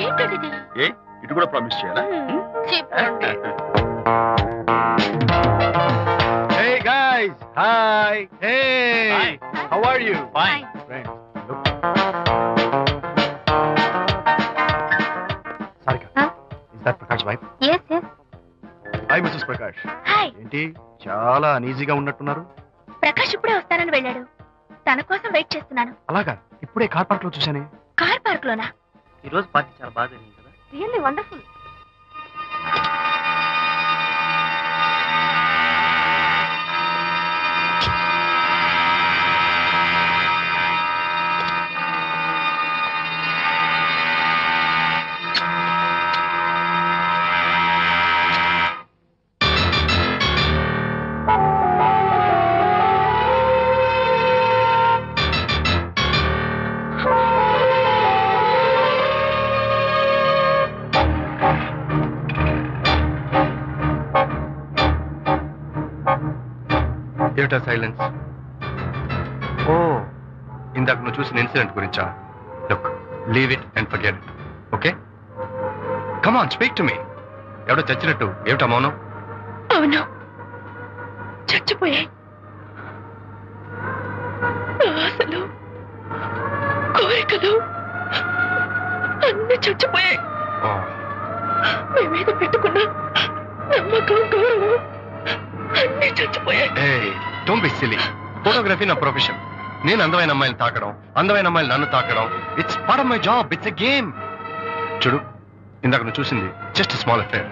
ఏంటది? ఏ ఇటు కూడా ప్రామిస్ చేయాలా? చెప్పండి. Hey guys, hi. Hey, Hi. how are you? Fine. Friends, look. Sarika, Huh? is that Prakash wife? Yes, yes. Hi, Mrs. Prakash. Hi. ఏంటి చాలా అనీజీగా ఉన్నట్టున్నారు? ప్రకాష్ ఇప్పుడే వస్తానని వెళ్ళాడు. తన కోసం వెయిట్ చేస్తున్నాను. అలాగా, ఇప్పుడే కార్ పార్క్ లో చూశానే. కార్ పార్క్ లోనా? ఈ రోజు పార్టీ చాలా బాగా జరిగింది కదా. Really wonderful. ఏమిటా సైలెన్స్? ఓ, ఇందాక నువ్వు చూసిన ఇన్సిడెంట్ గురించా? Look, leave it and forget it. Okay, come on, speak to me. ఎవడో చచ్చినట్టు ఏమిటా మౌనం? అవును, చచ్చిపోయాయి. ఆశలు, కోరికలు అన్ని చచ్చిపోయాయి. మేమేదో పెట్టుకున్న నమ్మకం, గౌరవం అన్ని చచ్చిపోయాయి. Don't be silly. ఫోటోగ్రఫీ నా ప్రొఫెషన్. నేను అందమైన అమ్మాయిని తాకడం, అందమైన అమ్మాయిలు నన్ను తాకడం, it's part of my job. It's a game. చూడు, ఇందాక నువ్వు చూసింది జస్ట్ స్మాల్ అఫేర్.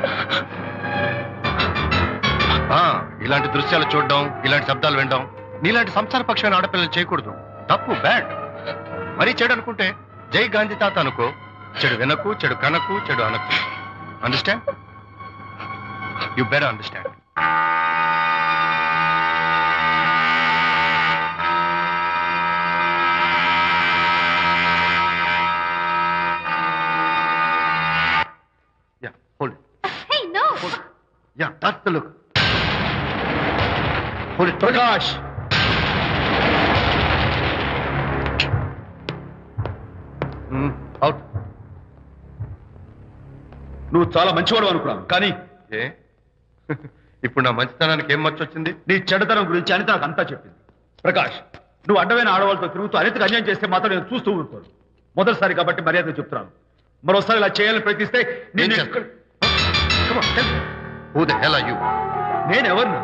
ఇలాంటి దృశ్యాలు చూడడం, ఇలాంటి శబ్దాలు వినడం నీలాంటి సంసారపక్షమైన ఆడపిల్లలు చేయకూడదు. తప్పు, బ్యాడ్. మరీ చెడు అనుకుంటే జై గాంధీ తాత అనుకో. చెడు వినకు, చెడు కనకు, చెడు అనకు. Understand? You better understand. Hold it. Hey, no. Hold it. Yeah, that's the look. Hold it, Prakash. Out. నువ్వు చాలా మంచివాడు అనుకున్నాను, కానీ ఏ ఇప్పుడు నా మంచితనానికి ఏం మచ్చొచ్చింది? నీ చెడుతనం గురించి అనిత నాకు అంతా చెప్పింది. ప్రకాష్, నువ్వు అడ్డమైన ఆడవాళ్ళతో తిరుగుతూ అనితకు అన్యాయం చేస్తే మాత్రం నేను చూస్తూ ఉంటాను. మొదటిసారి కాబట్టి మర్యాద చెప్తున్నాను. మరోసారి ఇలా చేయాలని ప్రయత్నిస్తే నేను Who the hell are you? నేనెవరినా?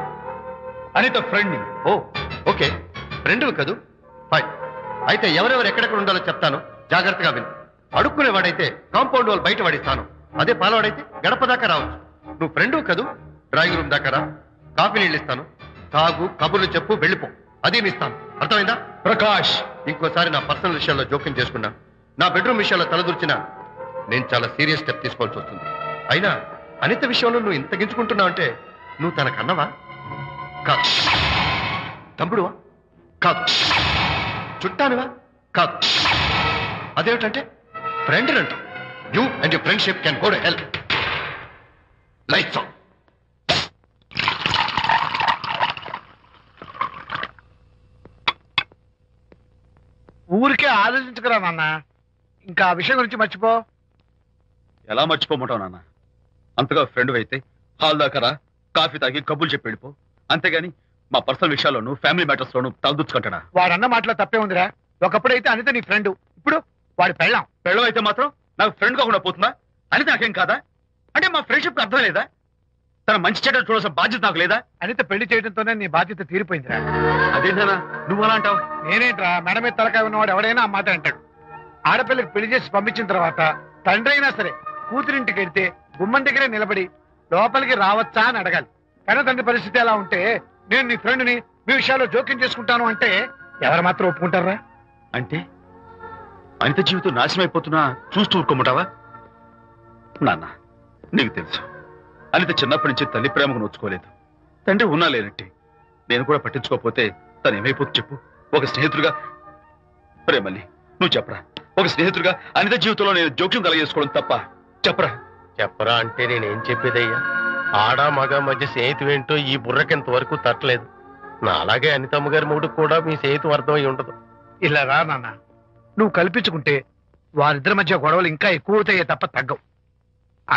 Anitha ఫ్రెండ్ని. ఓ ఓకే, ఫ్రెండ్ కదూ, ఫైన్. అయితే ఎవరెవరు ఎక్కడెక్కడ ఉండాలో చెప్తాను, జాగ్రత్తగా విను. అడుక్కునేవాడైతే కాంపౌండ్ వాళ్ళు బయట పడిస్తాను, అదే పాలవాడైతే గడప దాకా రావచ్చు. నువ్వు ఫ్రెండ్ కదూ, డ్రాయింగ్ రూమ్ దాకా రా, కాఫీ నీళ్ళు ఇస్తాను, తాగు, కబుర్లు చెప్పు, వెళ్ళిపో, అది ఇస్తాను. అర్థమైందా? ప్రకాష్, ఇంకోసారి నా పర్సనల్ విషయాల్లో జోక్యం చేసుకున్నా, నా బెడ్రూమ్ విషయాల్లో తలదూర్చినా నేను చాలా సీరియస్ స్టెప్ తీసుకోవాల్సి వస్తుంది. అయినా అనిత విషయంలో నువ్వు ఇంత గించుకుంటున్నావు అంటే నువ్వు తనకన్నవా? కాదు. తమ్ముడువా? కాదు. చుట్టానువా? కాదు. అదేమిటంటే ఫ్రెండ్ అంటావు. You and your friendship can go to hell. Lights on. ఊరికే ఆలోచించుకురా నాన్న, ఇంకా ఆ విషయం గురించి మర్చిపో. ఎలా మర్చిపోమంటావు నాన్న? అంతగా ఫ్రెండ్ అయితే హాల్ దాకా రా, కాఫీ తాగి కబుర్లు చెప్పి వెళ్ళిపో. అంతేగాని మా పర్సనల్ విషయాల్లోనూ ఫ్యామిలీ మ్యాటర్స్ లోనూ తలదూచుకుంటాడా? వాడన్న మాటలో తప్పే ఉందిరా. ఒకప్పుడైతే అనిత నీ ఫ్రెండ్, ఇప్పుడు వాడి పెళ్ళాం. పెళ్ళం అయితే మాత్రం నాకు ఫ్రెండ్ కాకుండా పోతుందా? అనిత నాకేం కాదా? అంటే మా ఫ్రెండ్షిప్ అర్థం లేదా? తన మంచి చెడ్డ చూడాల్సిన బాధ్యత నాకు లేదా? అనిత పెళ్లి చేయడంతోనే నీ బాధ్యత తీరిపోయిందిరా. అదేంటనా నువ్వు అలా అంటావు? నేనేంట్రా, మెడ మీద తలకాయ ఉన్నవాడు ఎవడైనా ఆ మాట అంటాడు. ఆడపిల్లకి పెళ్లి చేసి పంపించిన తర్వాత తండ్రి అయినా సరే కూతురింటికి వెళ్తే గుమ్మం దగ్గరే నిలబడి లోపలికి రావచ్చా అని అడగాలి. కానీ తండ్రి పరిస్థితి ఎలా ఉంటే నేను నీ ఫ్రెండ్ని మీ విషయాల్లో జోక్యం చేసుకుంటాను అంటే ఎవరు మాత్రం ఒప్పుకుంటారా? అంటే అనిత జీవితం నాశనం అయిపోతున్నా చూస్తూ ఊరుకోమంటావా? నాన్న, నీకు తెలుసు అనిత చిన్నప్పటి నుంచి తల్లి ప్రేమకు నోచుకోలేదు. తండ్రి ఉన్నా లేనట్టి నేను కూడా పట్టించుకోకపోతే తను ఏమైపోతుంది చెప్పు? ఒక స్నేహితుడిగా ప్రేమల్ని నువ్వు చెప్పరా? ఒక స్నేహితుడిగా అనిత జీవితంలో నేను జోక్యం కలగజేసుకోవడం తప్ప? చెప్పరా? చెప్పరా అంటే నేనేం చెప్పేదయ్యా? ఆడ మగ మధ్య స్నేహితం ఏంటో ఈ బుర్రకింత వరకు తట్టలేదు. నా అలాగే అనితమ్మ గారి మూడు కూడా మీ స్నేహితం అర్థమై ఉండదు. ఇలా రా నాన్న, నువ్వు కల్పించుకుంటే వారిద్దరి మధ్య గొడవలు ఇంకా ఎక్కువ అవుతాయే తప్ప తగ్గవు.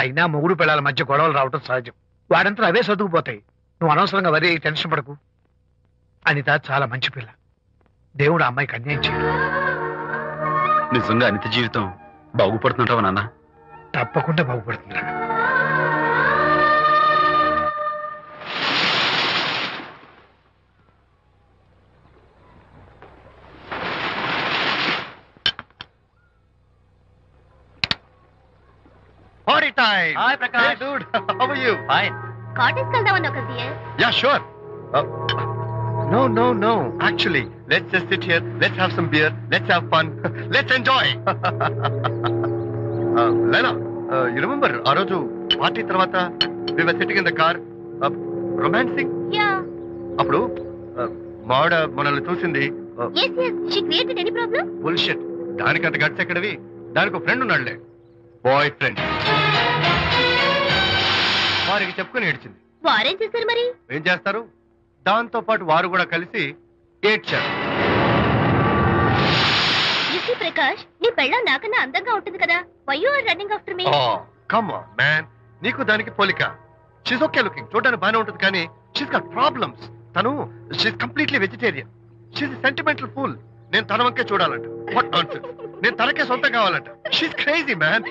అయినా మొగుడు పిల్లల మధ్య గొడవలు రావటం సహజం. వాడంతా అవే సర్దుకుపోతాయి. నువ్వు అనవసరంగా వరి టెన్షన్ పడకు. అనిత చాలా మంచి పిల్ల. దేవుడు ఆ అమ్మాయికి అన్యాయం చేయడు. నిజంగా అనిత జీవితం బాగుపడుతుంటావా నాన్న? తప్పకుండా బాగుపడుతుందా. Party time! Hi, Prakash. Hey, dude. How are you? Fine. Cottage వెళ్దామని ఒక dear. Yeah, sure. No. Actually, let's just sit here. Let's have some beer. Let's have fun. Let's enjoy. Lena, you remember ఆ రోజు party తర్వాత we were sitting in the car, romancing? Yeah. అప్పుడు మావిడ మనల్ని చూసింది. yes she created any problem? Bullshit. దానికంత guts ఎక్కడవి? దానికి ఒక ఫ్రెండ్ ఉన్నాడులే, బాయ్ ఫ్రెండ్. వారికి చెప్పుకుని ఏడ్చింది. వారేం చేశారు మరి? ఏం చేస్తారు, దాంతో పాటు వారు కూడా కలిసి ఏడ్చారు. యూసీ ప్రకాష్, నీ పెళ్ళం నాకన్నా అందంగా ఉంటుంది కదా. Why you are running after me? Come on man, నీకు దానికి పోలిక. షీస్ ఓకే లుకింగ్, చూడడానికి బాగానే ఉంటుంది, కానీ షీస్ గాట్ ప్రాబ్లమ్స్. తను she's completely vegetarian. She's sentimental pool. నేను తన వంకే చూడాలంట. What nonsense. నేను తనకే సొంతం కావాలంట. She's crazy man.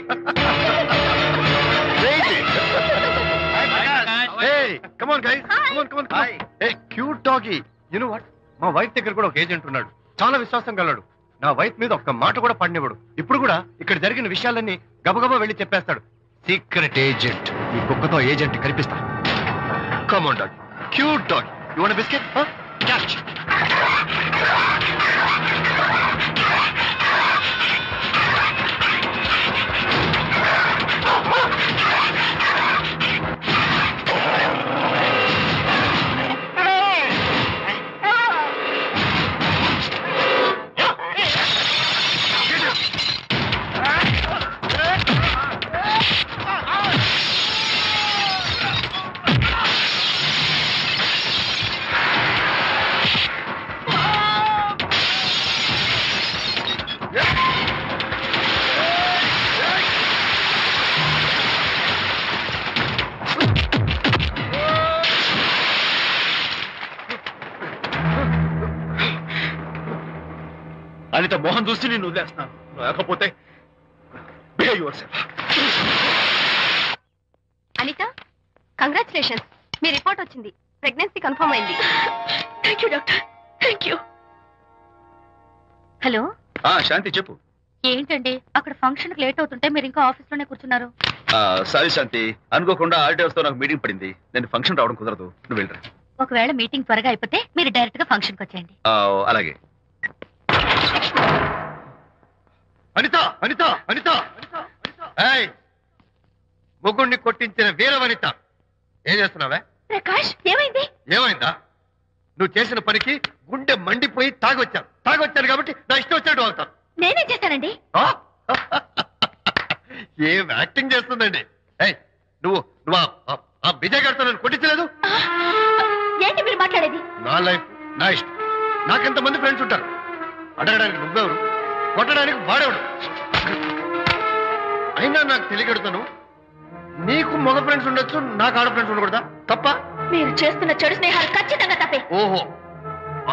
Crazy. Hey, come on guys. Come on. Hey, cute doggy. You know what? మా వైఫ్ దగ్గర కూడా ఒక ఏజెంట్ ఉన్నాడు. చాలా విశ్వాసం గలడు. నా వైఫ్ మీద ఒక్క మాట కూడా పడినివ్వడు. ఇప్పుడు కూడా ఇక్కడ జరిగిన విషయాలన్నీ గబగబా వెళ్ళి చెప్పేస్తాడు. Secret agent. ఈ కుక్కతో ఏజెంట్ కనిపిస్తా. Come on dog. Cute dog. You want a biscuit? Huh? Catch. Anitha Mohan చూసి నేను వదిలేస్తున్నాను. లేకపోతే అనిత, కంగ్రాచులేషన్స్, మీ రిపోర్ట్ వచ్చింది. ప్రెగ్నెన్సీ కన్ఫర్మ్ అయింది. Thank you doctor, thank you. Hello Shanti చెప్పు. ఏంటండి అక్కడ ఫంక్షన్ కి లేట్ అవుతుంటే మీరు ఇంకా ఆఫీస్ లోనే కూర్చున్నారు? సారీ శాంతి, అనుకోకుండా ఆర్టీఎస్ తో నాకు మీటింగ్ పడింది. నేను ఫంక్షన్ రావడం కుదరదు, నువ్వు వెళ్ళరా. ఒకవేళ మీటింగ్ త్వరగా అయిపోతే మీరు డైరెక్ట్ గా ఫంక్షన్ కి వచ్చేయండి. అలాగే. అనిత అనిత అనిత, ముగ్గుడిని కొట్టించిన వీర వనిత, ఏం చేస్తున్నావే? ప్రకాష్, ఏమైంది? ఏమైందా? నువ్వు చేసిన పనికి గుండె మండిపోయి తాగొచ్చాను కాబట్టి నా ఇష్టం వచ్చినట్టు అవుతాను. నేనేం చేశానండి? ఏం యాక్టింగ్ చేస్తుందండి. నువ్వు నువ్వు ఆ విజయ్ గారితో నన్ను కొట్టించలేదు. ఏంటి మీరు మాట్లాడేది? నా లైఫ్ నా ఇష్టం. నాకెంతమంది ఫ్రెండ్స్ ఉంటారు. అడగడానికి నువ్వెవరు, కొట్టడానికి వాడేవాడు. అయినా నాకు తెలియగడుతాను, నీకు మగ ఫ్రెండ్స్ ఉండొచ్చు, నాకు ఆడ ఫ్రెండ్స్ ఉండకూడదా? తప్ప? మీరు చేస్తున్న చెడు స్నేహాలు ఖచ్చితంగా తప్పే. ఓహో,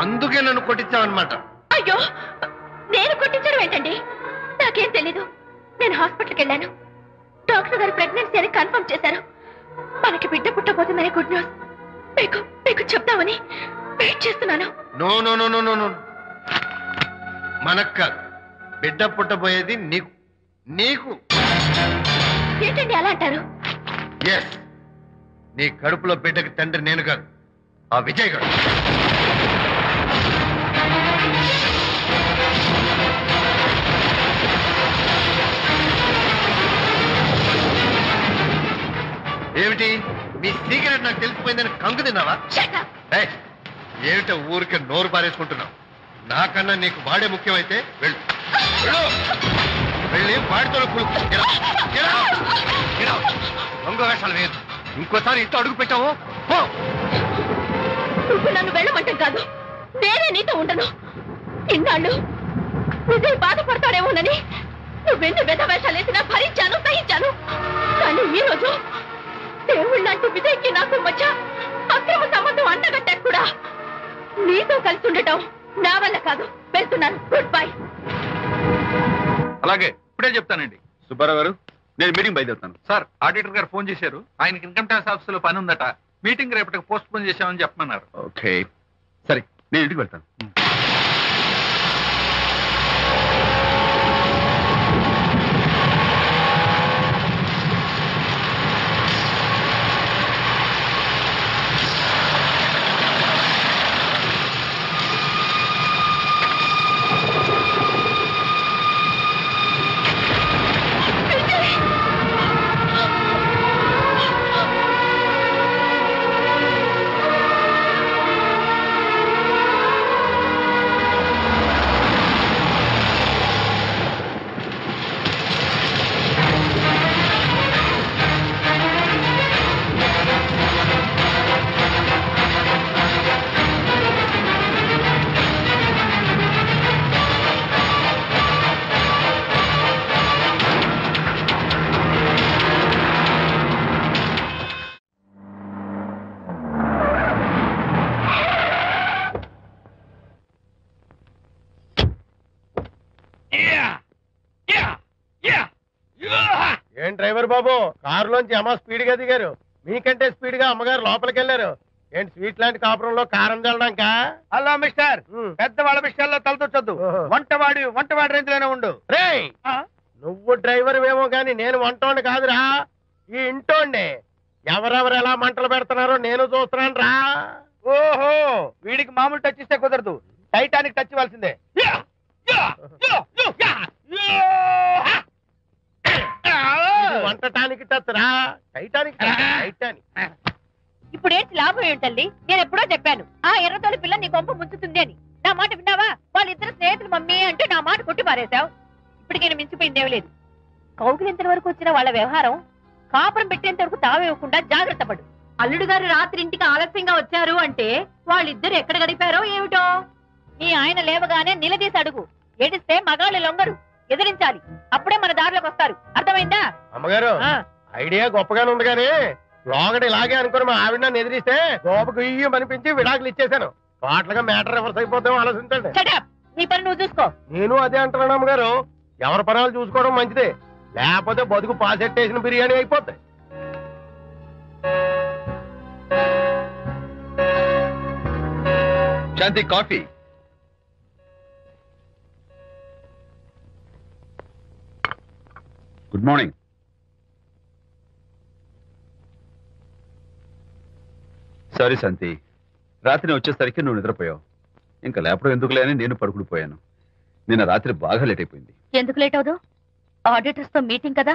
అందుకే నన్ను కొట్టించావన్నమాట. అయ్యో, నేను కొట్టించడం ఏంటండి? నాకేం తెలీదు. నేను హాస్పిటల్కి వెళ్ళాను. డాక్టర్ గారు ప్రెగ్నెన్సీ అని కన్ఫర్మ్ చేశారు. మనకి బిడ్డ పుట్టబోతుందని గుడ్ న్యూస్ మీకు చెప్తామని వెయిట్ చేస్తున్నాను. No no no no no no, మనక్క బిడ్డ పుట్టబోయేది నీకు. నీకు ఏంటండి అలా అంటారు? ఎస్, నీ కడుపులో బిడ్డకి తండ్రి నేను కాదు, ఆ విజయ్ గారు. ఏమిటి మీ సీక్రెట్ నాకు తెలిసిపోయిందని కంగు తిన్నావా? ఏమిటో ఊరికే నోరు పారేసుకుంటున్నావు? నాకన్నా నీకు వాడే ముఖ్యమైతే వెళ్ళు, వెళ్ళి వాడితో దొంగ వేషాలు వేయదు. ఇంకోసారి ఇంట్లో అడుగు పెట్టావు నువ్వు నన్ను వెళ్ళమంటాం కాదు, నేనే నీతో ఉండను. ఇన్నాళ్ళు విజయ్ బాధపడతాడేమోనని నువ్వెన్ని వెద వేషాలు వేసినా భరించాను, సహించాను. కానీ ఈ రోజు దేవుళ్ళంటూ విజయ్కి నాకు మధ్య అక్రమ సంబంధం అంటగట్టా కూడా నీతో కలిసి ఉండటం నా వల్ల కాదు. వెళ్తున్నాను, గుడ్ బై. అలాగే, ఇప్పుడే చెప్తానండి. సుబ్బారావు గారు, నేను మీటింగ్ బయలుదేరుతాను. సార్, ఆడిటర్ గారు ఫోన్ చేశారు. ఆయనకి ఇన్కమ్ ట్యాక్స్ ఆఫీస్ లో పని ఉందట. మీటింగ్ రేపటికి పోస్ట్ పోన్ చేశామని చెప్పమన్నారు. ఓకే, సరే, నేను ఇంటికి వెళ్తాను. ఏం డ్రైవర్ బాబు, కారులోంచి అమ్మ స్పీడ్ గా దిగారు. మీకంటే స్పీడ్ గా అమ్మగారు లోపలికి వెళ్ళారు. ఏంటి స్వీట్ లాంటి కాపురంలో కారం చల్లడానికా? హలో మిస్టర్, పెద్దవాళ్ళ విషయాల్లో తలదొచ్చొద్దు. వంటవాడి రేంజ్ లోనే ఉండు. రే, నువ్వు డ్రైవర్ ఏమో గాని నేను వంటోండి కాదురా, ఈ ఇంటోండి. ఎవరెవరు ఎలా మంటలు పెడుతున్నారో నేను చూస్తున్నాను రా. ఓహో, వీడికి మామూలు టచ్ ఇస్తే కుదరదు, టైటానిక్ టచ్ ఇవ్వాల్సిందే. వంటటానికి టచ్ రా, టైటానిక్ టైటానిక్. ఇప్పుడేంటి లాభం ఏంటల్లి? నేను ఎప్పుడో చెప్పాను ఆ ఎర్రతోలి పిల్ల నీ కొంప ముంచుతుంది అని. నా మాట విన్నావా? వాళ్ళిద్దరు స్నేహితులు మమ్మీ అంటే నా మాట కొట్టి పారేశావు. ఇప్పటికైనా మించిపోయిందేం లేదు. కౌగిలింత వరకు వచ్చిన వాళ్ళ వ్యవహారం కాపురం పెట్టేంత వరకు తావేవ్వకుండా జాగ్రత్త పడు. అల్లుడు గారు రాత్రి ఇంటికి ఆలస్యంగా వచ్చారు అంటే వాళ్ళిద్దరు ఎక్కడ గడిపారో ఏమిటో. నీ ఆయన లేవగానే నిలదీసి అడుగు. ఏడిస్తే మగాళ్ళు లొంగరు, ఎదిరించాలి. అప్పుడే మన దారిలోకి వస్తారు. అర్థమైందా? అమ్మగారు, ఐడియా గొప్పగానే ఉంది కానీ లోగడ ఇలాగే అనుకుని మా ఆవిడ నన్ను ఎదిరిస్తే గోపకు ఇయ్యం అనిపించి విడాకులు ఇచ్చేశాను. టోటల్ గా మ్యాటర్ రివర్స్ అయిపోతాం, ఆలోచించండి. నీ పని నువ్వు చూసుకో. నేను అదే అంటున్నాను అమ్మగారు. ఎవరి పనాలు చూసుకోవడం మంచిదే, లేకపోతే బతుకు పాసెట్టేసిన బిర్యానీ అయిపోతాయి. శాంతి కాఫీ. Good morning. సారీ శాంతి, రాత్రి వచ్చేసరికి నువ్వు నిద్రపోయావు. ఇంకా లేపడం ఎందుకులే అని నేను పడుకుని పోయాను. నిన్న రాత్రి బాగా లేట్ అయిపోయింది. ఎందుకు లేట్ అవదు? ఆడిటర్స్ తో మీటింగ్ కదా,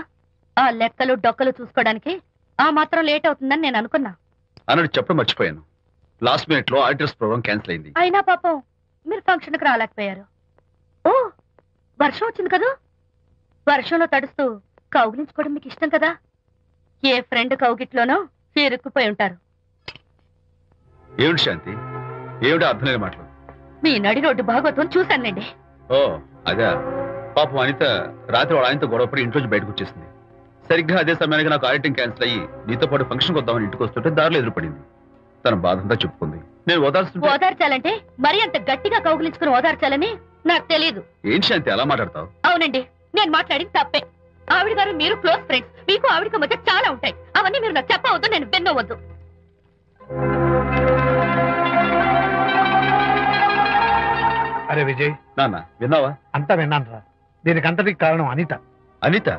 ఆ లెక్కలు డొక్కలు చూసుకోవడానికి ఆ మాత్రం లేట్ అవుతుందని నేను అనుకున్నా. అన్నట్టు చెప్పడం మర్చిపోయాను. లాస్ట్ మినిట్ లో ఆడిటర్స్ ప్రోగ్రామ్ క్యాన్సిల్ అయింది. అయినా పాపం మీరు ఫంక్షన్ కి రాలేకపోయారు. ఓ, వర్షం వచ్చింది కదా, వర్షంలో తడుస్తూ కౌగిలించుకోవడం మీకు ఇష్టం కదా. ఏ ఫ్రెండ్ కౌగిట్లోనో ఇరుక్కుపోయి ఉంటారు. ఏమిటి శాంతి, ఏమిటి అర్థం లేని మాటలు? మీ నడి రోడ్డు భాగవతం చూశానండి. ఓ అదే, పాపం అనిత రాత్రి వాళ్ళ ఆయనతో గొడవపడి ఇంట్లోంచి బయటకు వచ్చేసింది. సరిగ్గా అదే సమయానికి నాకు ఆడిటింగ్ క్యాన్సిల్ అయ్యి నీతో పాటు ఫంక్షన్కి వద్దామని ఇంటికి వస్తుంటే దారిలో ఎదురుపడింది. తన బాధంతా చెప్పుకుంది. నేను ఓదార్చాలంటే మరీ అంత గట్టిగా కౌగిలించుకుని ఓదార్చాలని నాకు తెలియదు. ఏం శాంతి అలా మాట్లాడతావు? అవునండి, నేను మాట్లాడింది తప్పే. ఆవిడ గారు మీరు క్లోజ్ ఫ్రెండ్స్, మీకు ఆవిడకి మధ్య చాలా ఉంటాయి. అవన్నీ మీరు నాకు చెప్పవద్దు, నేను విన్నవద్దు. అరే విజయ్, నాన్న విన్నావా? అంతా విన్నాను రా. దీనికంతటికి కారణం అనిత. అనిత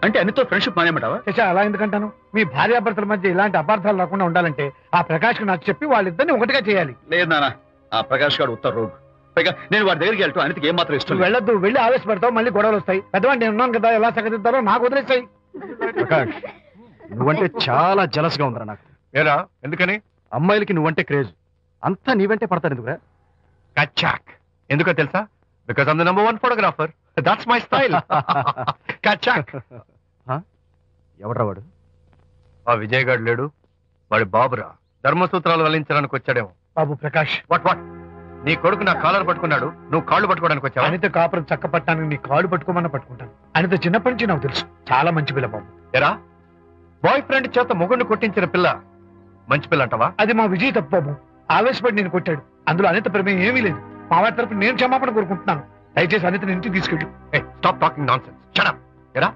అంటే అనితో ఫ్రెండ్షిప్ మానేమంటావా? అలా ఎందుకంటాను? మీ భార్యాభర్తల మధ్య ఇలాంటి అపార్థాలు రాకుండా ఉండాలంటే ఆ ప్రకాష్ కు నాకు చెప్పి వాళ్ళిద్దరిని ఒకటిగా చేయాలి. లేదు నాన్న, ఆ ప్రకాష్ గారు ఉత్తర రోగ్. పైగా నేను వాడి దగ్గరికి వెళ్తాను. అనితకి ఏం మాత్రం ఇష్టం. వెళ్ళొద్దు, వెళ్ళి ఆవేశపడతావు, మళ్ళీ గొడవలు వస్తాయి. పెద్దవాడు నేను ఉన్నాను కదా, ఎలా సగదిద్దారో నాకు వదిలేస్తాయి. ప్రకాష్, నువ్వంటే చాలా జలస్ గా ఉందిరా నాకు. ఏరా ఎందుకని? అమ్మాయిలకి నువ్వంటే క్రేజ్, అంతా నీవంటే పడతారు ఎందుకురా? కచ్చాక్. ఎందుకో తెలుసా? Because I'm the number 1 photographer. That's my style. కచ్చాక్. ఎవడ్రా వాడు? ఆ విజయ్ గారు లేడు, వాడి బాబురా. ధర్మసూత్రాలు వల్లించడానికి వచ్చాడేమో. బాబు ప్రకాష్, వాట్ వాట్? నీ కొడుకు నా కాలర్ పట్టుకున్నాడు, నువ్వు కాళ్ళు పట్టుకోవడానికి వచ్చావా? అనిత కాపురం చక్క పట్టడానికి నీ కాళ్ళు పట్టుకోమన్నా పట్టుకుంటాను. అనిత చిన్నప్పటి నుంచి నాకు తెలుసు, చాలా మంచి పిల్ల బాబు. ఎరా, బాయ్ ఫ్రెండ్ చేత మొగుడిని కొట్టించిన పిల్ల మంచి పిల్ల అంటావా? అది మా విజయ్ తప్పు బాబు. ఆవేశపడి నేను కొట్టాడు, అందులో అనిత ప్రమేయం ఏమీ లేదు. మా వారి తరపు నేను క్షమాపణ కోరుకుంటున్నాను. దయచేసి అనితని ఇంటికి తీసుకెళ్ళు. Stop talking nonsense. Shut up. ఎరా,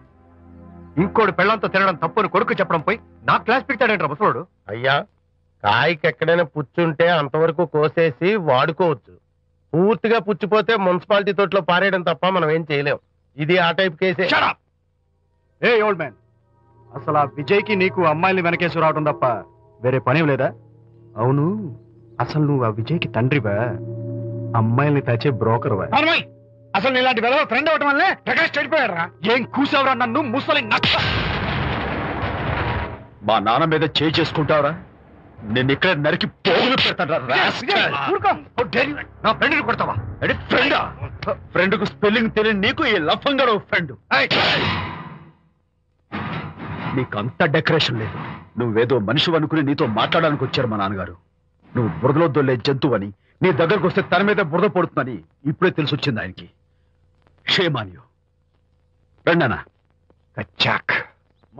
ఇంకోటి పెళ్ళంతో తినడం తప్పుని కొడుకు చెప్పడం పోయి నా క్లాస్ పెడతాడంటారా ముసలోడు? అయ్యా, కాయకి ఎక్కడైనా పుచ్చుంటే అంతవరకు కోసేసి వాడుకోవచ్చు. పూర్తిగా పుచ్చిపోతే మున్సిపాలిటీ తోటలో పారేయడం తప్ప మనం ఏం చేయలేం. ఇది ఆ టైప్ కేసే. ఏ ఓల్డ్ మ్యాన్, అసలు ఆ విజయ్కి నీకు అమ్మాయిని వెనకేసి రావడం తప్ప వేరే పనేం లేదా? అవును, అసలు నువ్వు ఆ విజయ్కి తండ్రివా, అమ్మాయిల్ని తెచ్చే బ్రోకర్వా? అసలు ఇలాంటి వెలవ ఫ్రెండ్ అవటం వల్లే ప్రకాష్ చెడిపోయాడు రా. ఏం కూసావురా నన్ను ముసలి నక్క? మా నాన్న మీద చేయి చేసుకుంటావురా? నేను ఇక్కడ నరికి పోగులు పెడతాను. నా ఫ్రెండ్ని కొడతావా? ఫ్రెండ్ కు స్పెల్లింగ్ తెలియని నీకు ఈ లఫంగా ఫ్రెండ్. నీకంత డెకరేషన్ లేదు. నువ్వేదో మనిషి అనుకుని నీతో మాట్లాడడానికి వచ్చారు మా నాన్నగారు. నువ్వు బురదలో దొల్లే జంతువు అని, నీ దగ్గరకు వస్తే తన మీద బురద పడుతుందని ఇప్పుడే తెలిసి వచ్చింది ఆయనకి. షేమాన్యు రండనా. కచ్చాక్.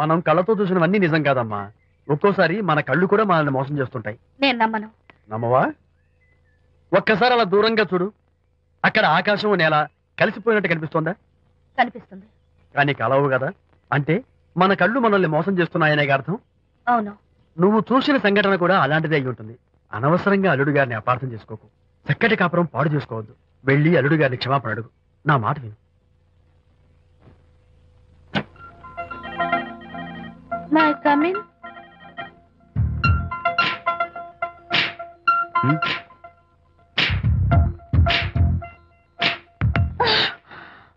మనం కళ్ళతో చూసినవన్నీ నిజం కాదమ్మా. ఒక్కోసారి మన కళ్ళు కూడా మనల్ని మోసం చేస్తుంటాయి. నేను నమ్మను. నమ్మవా? ఒక్కసారి అలా దూరంగా చూడు. అక్కడ ఆకాశం నేల కలిసిపోయినట్టు కనిపిస్తోందా? కనిపిస్తుంది. కానీ కలవు కదా. అంటే మన కళ్ళు మనల్ని మోసం చేస్తున్నాయనే అర్థం. అవును. నువ్వు చూసిన సంఘటన కూడా అలాంటిదే అయి ఉంటుంది. అనవసరంగా అల్లుడు గారిని అపార్థం చేసుకోకు. చక్కటి కాపురం పాడు చేసుకోవద్దు. వెళ్ళి అల్లుడు గారిని క్షమాపణ అడుగు. నా మాట విను. May come in.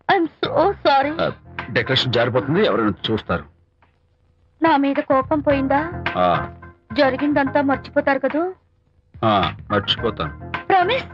I'm so sorry. Decoration జారిపోతుంది, ఎవరైనా చూస్తారు. నా మీద కోపం పోయిందా? ఆ, జరిగిందంతా మర్చిపోతారు కదూ? మర్చిపోతాను. ప్రామిస్.